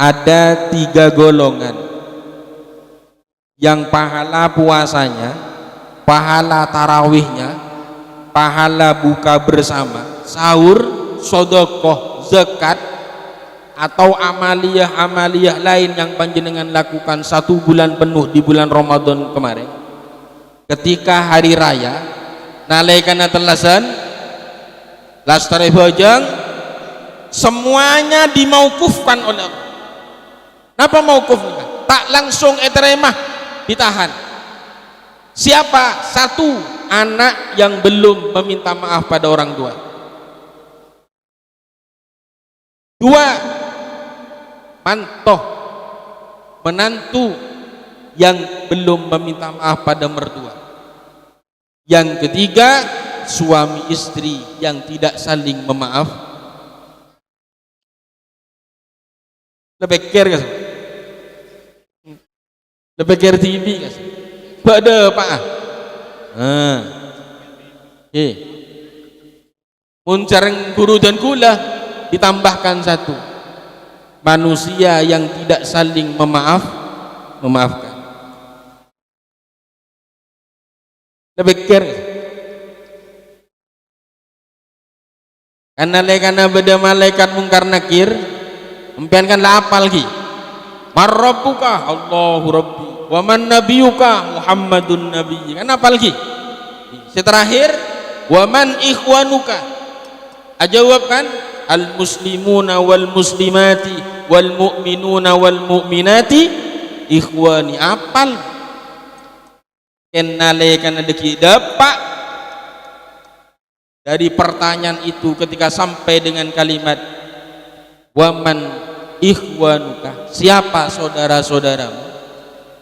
Speaker 1: Ada 3 golongan yang pahala puasanya, pahala tarawihnya, pahala buka bersama, sahur, sodokoh, zakat, atau amaliyah-amaliyah lain yang panjenengan lakukan 1 bulan penuh di bulan Ramadan kemarin. Ketika hari raya, nalaikana telasan, lastari bojang, semuanya dimaukufkan oleh Allah. Kenapa maukufnya? Tak langsung eteremah ditahan. Siapa? 1 anak yang belum meminta maaf pada orang tua. 2 mantoh menantu yang belum meminta maaf pada mertua. Yang ketiga suami istri yang tidak saling memaaf. Lebih care guys. Lebih care TV guys. Pada Pak. Muncareng guru dan kula ditambahkan 1 manusia yang tidak saling memaafkan. Lebih care karena beda malaikat mungkar nakir empian kan lah apal ki marrabbuka Allahu Rabbi wa man nabiyuka Muhammadun Nabi kan apal ki terakhir wa man ikhwanuka ajawab kan al muslimuna wal muslimati wal mu'minuna wal mu'minati ikhwani apal kenale kana deki dapat dari pertanyaan itu ketika sampai dengan kalimat waman ikhwanuka siapa saudara-saudaramu,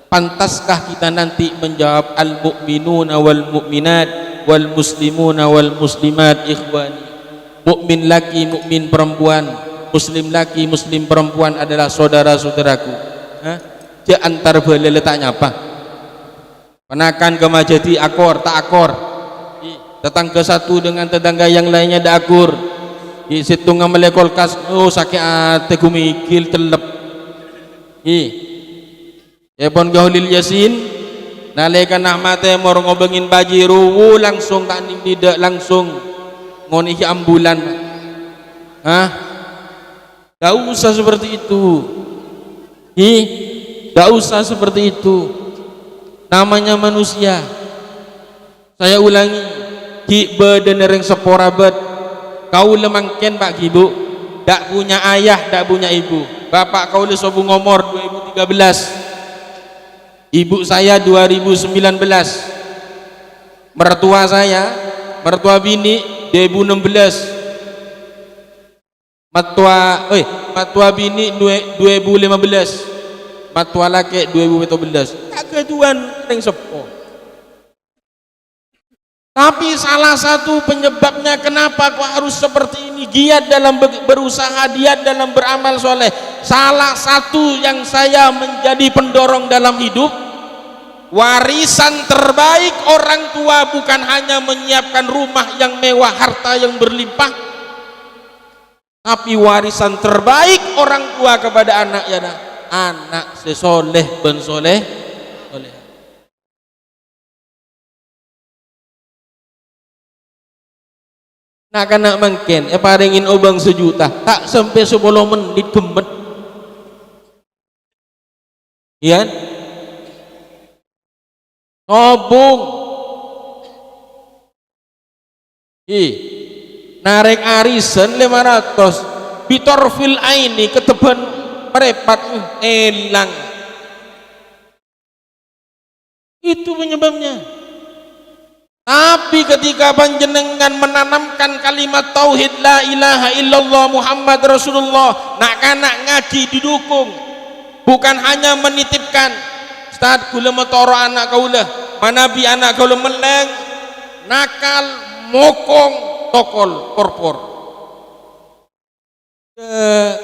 Speaker 1: pantaskah kita nanti menjawab al mu'minuna wal mu'minat wal muslimuna wal muslimat ikhwani, mukmin laki mukmin perempuan, muslim laki muslim perempuan adalah saudara-saudaraku. Dia antar beli letaknya apa? Penakan kemajadi akor tak akor, tetangga satu dengan tetangga yang lainnya ada akur. Situ ngamale kulkas, oh sakit ate kumikil telep. Epon gaulil yasin, nalekan nahmate mor ngobengin bajiru langsung tanding tidak langsung ngonihi ambulan. Gak usah seperti itu. Gak usah seperti itu. Namanya manusia. Saya ulangi, ki bedenering seporabet. Kau lemangken Pak Ibu, dak punya ayah, dak punya ibu. Bapak kau le sobu ngomor 2013. Ibu saya 2019. Mertua saya, mertua bini 2016. Mertua bini 2015. Mertua laki 2017. Tak keduan ring sepo. Tapi salah satu penyebabnya kenapa kok harus seperti ini, giat dalam berusaha, giat dalam beramal soleh. Salah satu yang saya menjadi pendorong dalam hidup, warisan terbaik orang tua bukan hanya menyiapkan rumah yang mewah, harta yang berlimpah, tapi warisan terbaik orang tua kepada anak ya anak sesoleh ben soleh. Nak kena mangken paringin obang 1 juta tak sampai 10 menit gemet iya nobung narik arisan 500 bitorfil aini keteban merepat elang. Itu penyebabnya. Tapi ketika panjenengan menanamkan kalimat tauhid la ilaha illallah Muhammad Rasulullah, nak kanak ngaji didukung, bukan hanya menitipkan Ustaz kula metoro anak kaula manabi anak kaula meleng nakal mokong tokol porpor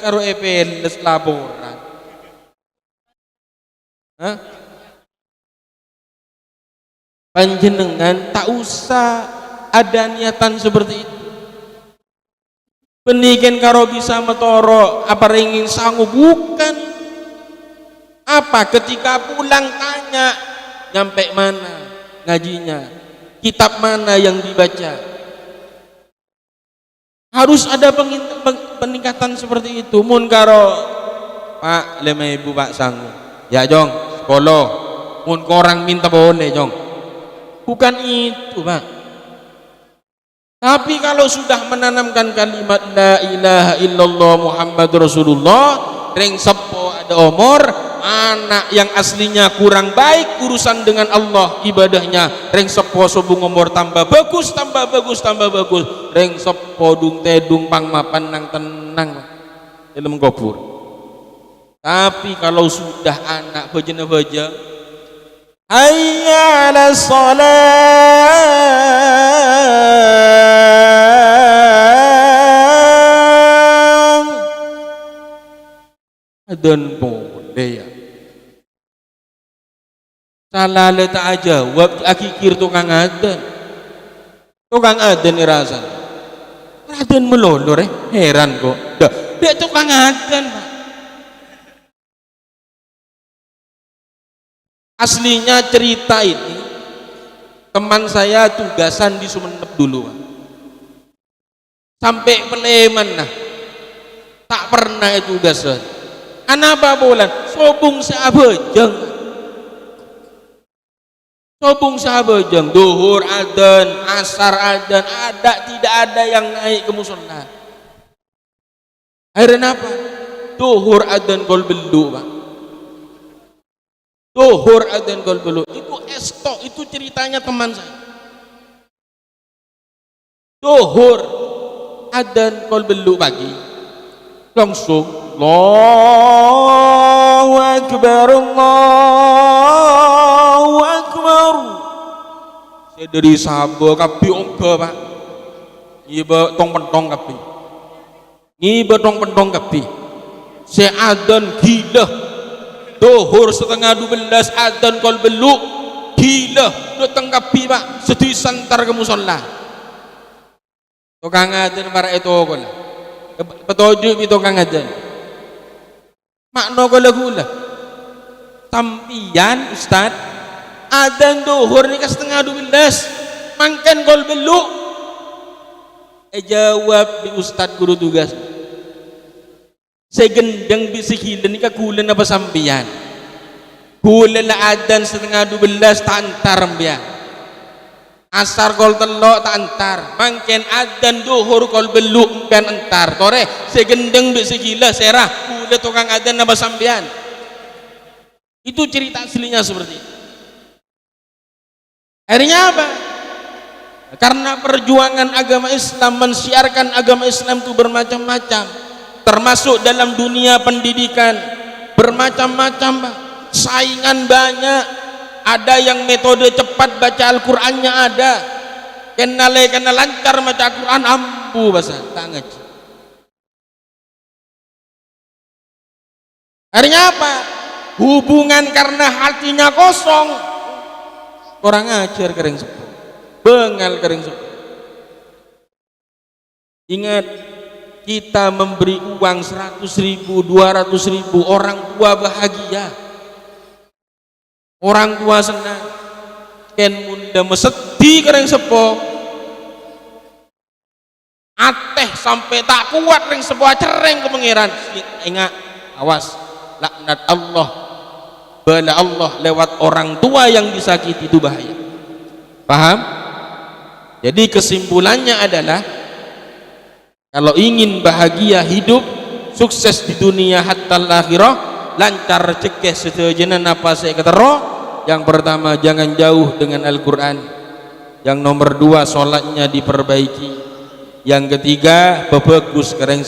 Speaker 1: karo EPL les laporan. Panjenengan tak usah ada niatan seperti itu. Pendidikan karo bisa metoro apa ringin sanggup, bukan. Apa ketika pulang tanya nyampe mana ngajinya, kitab mana yang dibaca. Harus ada peningkatan seperti itu. Mun karo Pak 5.000 Pak sanggup ya jong 10 mun korang minta boleh jong, bukan itu Pak. Tapi kalau sudah menanamkan kalimat la ilaha illallah Muhammad Rasulullah, ring sepo ada umur anak yang aslinya kurang baik urusan dengan Allah ibadahnya, ring sepo sobung umur tambah bagus tambah bagus tambah bagus, ring sepo dung tedung pang mapan nang tenang dalam kubur. Tapi kalau sudah anak bejana-beja hayya 'alas shalah dan boleh ya salah letak aja wab akikir tukang adan ni rasa adan melolor heran kok dia tukang adan Pak. Aslinya cerita ini teman saya tugasan di Sumeneb dulu Pak. Sampai Peleman nah tak pernah itu tugasan anapa bulan sobung sahabajeng duhur adan asar adan ada tidak ada yang naik ke musola. Akhirnya apa? Duhur adan gol belu Pak. Duhur adan gol belu itu estok, itu ceritanya teman saya. Duhur adan gol belu pagi langsung Allahu Akbar Allahu Akbar. Saya dari sahabat kapi ongke Pak ngiba tong pentong kapi saya adan gila duhur setengah 12 adan kol beluk gila datang kapi Pak sedih santar ke musola tukang adan para itu kol petunjuk itu tukang adan makna kol gula tampian Ustaz adan duhur ni ke setengah 12 mangken kol beluk jawab di Ustaz guru tugas saya gendeng bisikilan ni kakulan apa sampian kulan la adan setengah 12 tak antar biar asar kol telok tak antar mangken adan duhur kol beluk kan antar tore saya gendeng bisikila serah kulan tukang adan apa sampian. Itu cerita aslinya seperti itu. Akhirnya apa? Karena perjuangan agama Islam mensiarkan agama Islam itu bermacam-macam, termasuk dalam dunia pendidikan bermacam-macam Pak. Saingan banyak, ada yang metode cepat baca Al-Qur'annya ada, kena lancar baca Al-Qur'an ambu bahasa tangan. Akhirnya apa? Hubungan karena hatinya kosong, orang ajar kering sepuh, bengal kering sepuh. Ingat, kita memberi uang 100.000, 200.000, orang tua bahagia, orang tua senang. Ken munda mesedih kering sepuh, ateh sampai tak kuat kering sepuh cereng ke pangeran. Ingat, awas laknat Allah bala Allah lewat orang tua yang disakiti itu bahaya. Paham? Jadi kesimpulannya adalah kalau ingin bahagia hidup, sukses di dunia hatta akhirah, lancar cekeh setujuan apa saya kata roh, yang pertama jangan jauh dengan Al-Quran, yang nomor dua sholatnya diperbaiki, yang ketiga bebagus kereng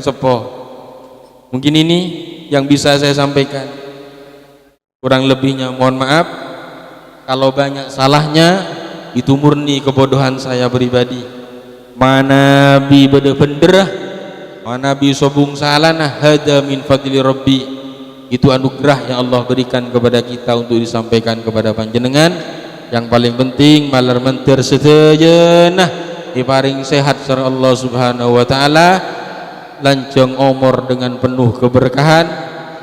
Speaker 1: sepo. Mungkin ini yang bisa saya sampaikan, kurang lebihnya mohon maaf kalau banyak salahnya, itu murni kebodohan saya pribadi. Mana bi bener-bener, mana bi sobung salana, hada min fadli rabbi, itu anugerah yang Allah berikan kepada kita untuk disampaikan kepada panjenengan. Yang paling penting malar mentir setejenah diparing sehat sareng Allah Subhanahu wa taala, lanjang umur dengan penuh keberkahan,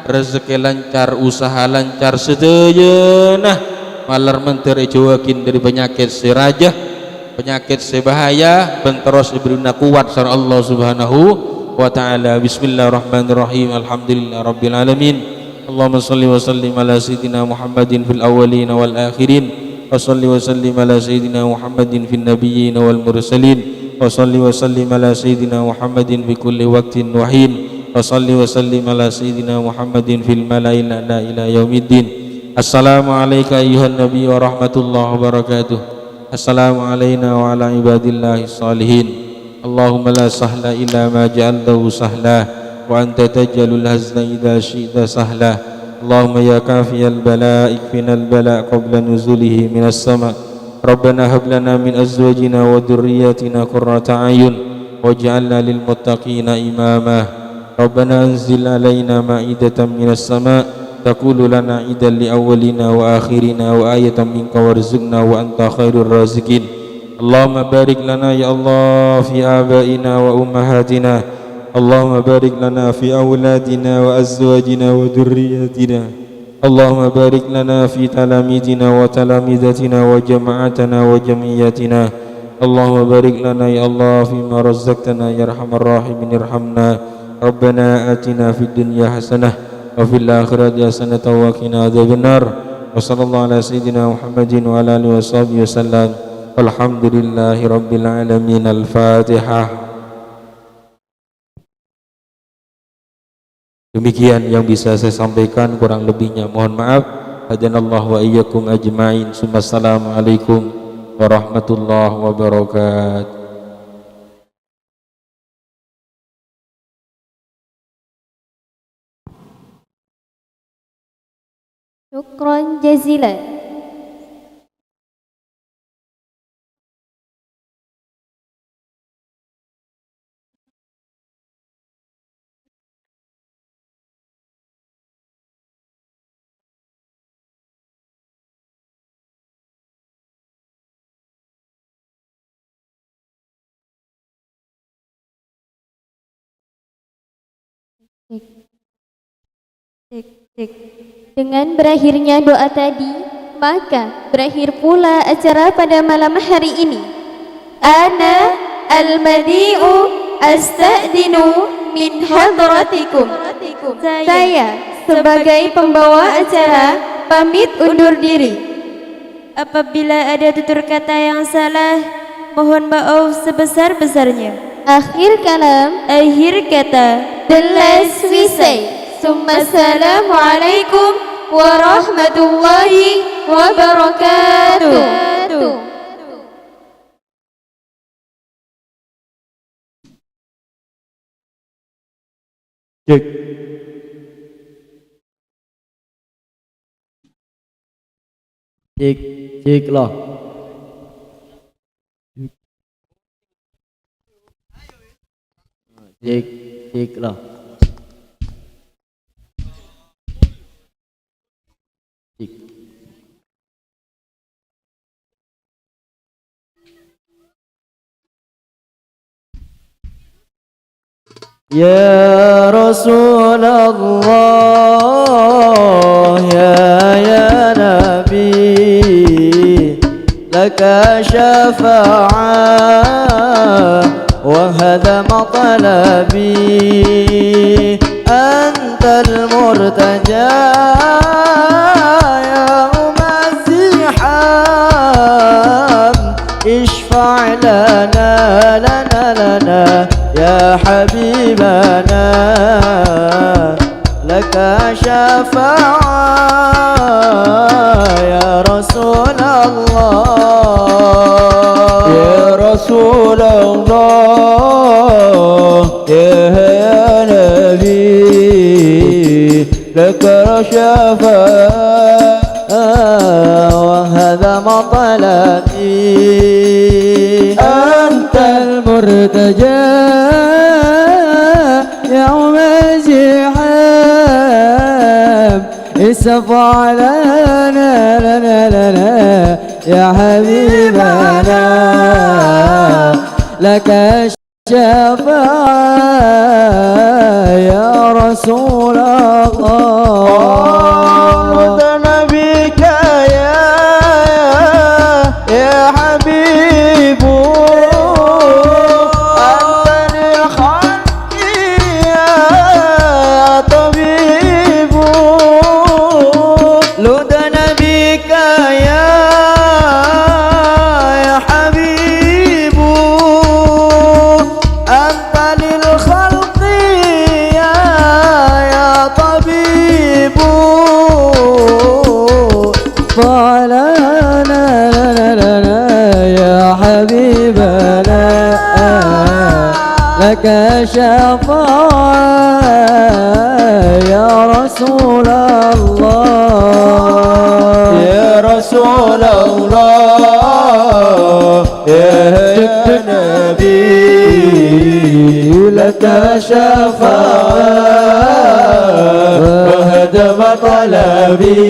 Speaker 1: rezeki lancar, usaha lancar setejenah, malar mentir ejoakin dari penyakit serajah, penyakit sebahaya, benteros ibruna kuat sareng Allah Subhanahu wa ta'ala. Bismillahirrahmanirrahim. Alhamdulillah rabbil alamin. Allahumma salli wa sallim ala sayyidina Muhammadin fil awwalin wal akhirin, wa salli wa sallim ala sayyidina Muhammadin fil nabiyyin wal mursalin, wa salli wa sallim ala sayyidina Muhammadin fi kulli waqtin wa hin, wa salli wa sallim ala sayyidina Muhammadin fil mala'il a'la ila yaumiddin. Assalamu alayka ayyuhan nabiy wa rahmatullahi wa barakatuh. Assalamu alayna wa ala ibadillahi salihin. Allahumma la sahla illa ma ja'altahu sahla, wa anta taj'alul hazna idza syi'ta sahla. Allahumma ya kafiyal bala ikfinal bala qabla nuzulihi minas sama'. Rabbana hab lana min azwajina wa dhurriyyatina qurrata a'yun waj'alna lil muttaqina imama. Rabbana anzil alaina ma'idatan minas sama' taqulu lana idan li awwalina wa akhirina wa ayatan minka warzuqna wa anta khairur raziqin. Allahumma barik lana ya Allah fi abaina wa ummahatina. Allahumma barik lana fi awladina wa azwajina wa dhurriyyatina. Allahumma barik lana fi talamidina wa talamidatina wa jama'atana wa jamiyatina. Allahumma barik lana ya Allah fi ma razzaqtana ya arhamar rahimin irhamna. Rabbana atina fid dunya hasanah wa fil akhirati hasanatan wa qina adzabannar. Wa sallallahu ala sayyidina Muhammadin wa ala alihi washabbihi wasallam. Alhamdulillahi rabbil alamin. Al-Fatihah. Demikian yang bisa saya sampaikan, kurang lebihnya mohon maaf. Hadanallahu wa iyyakum ajma'in. Assalamualaikum warahmatullahi wabarakatuh.
Speaker 3: Syukran jazilan. Cek, cek, cek. Dengan berakhirnya doa tadi, maka berakhir pula acara pada malam hari ini. Ana al-madi'u asta'dinu min hadratikum. Saya sebagai pembawa acara pamit undur diri. Apabila ada tutur kata yang salah, mohon maaf sebesar-besarnya. Akhir kata, the last we say, Assalamualaikum warahmatullahi wabarakatuh.
Speaker 2: Cek. Cek, cek lah. Cek, cek lah. Cek. Ya Rasulullah, ya Nabi, laka syafa'ah wa وهذا مطلبي أنت المرتجى يوم الزحام اشفع لنا لنا لنا يا حبيبنا لك شفاعة يا رسول الله
Speaker 4: يا رسول الله يا نبي لك شفاعة
Speaker 2: وهذا مطلبي
Speaker 4: أنت المرتجى يوم الزحام اشفع لنا لنا لنا يا حبيبنا لك الشفاعة يا رسول الله
Speaker 2: نبيك يا حبيب أنت للخلق يا طبيب لدى نبيك يا حبيب أنت للخلق يا طبيب
Speaker 4: فعلنا لنا يا حبيبنا لك شفاعة يا رسول الله
Speaker 2: يا رسول الله يا نبي لك شفاعة وهذا مطلبي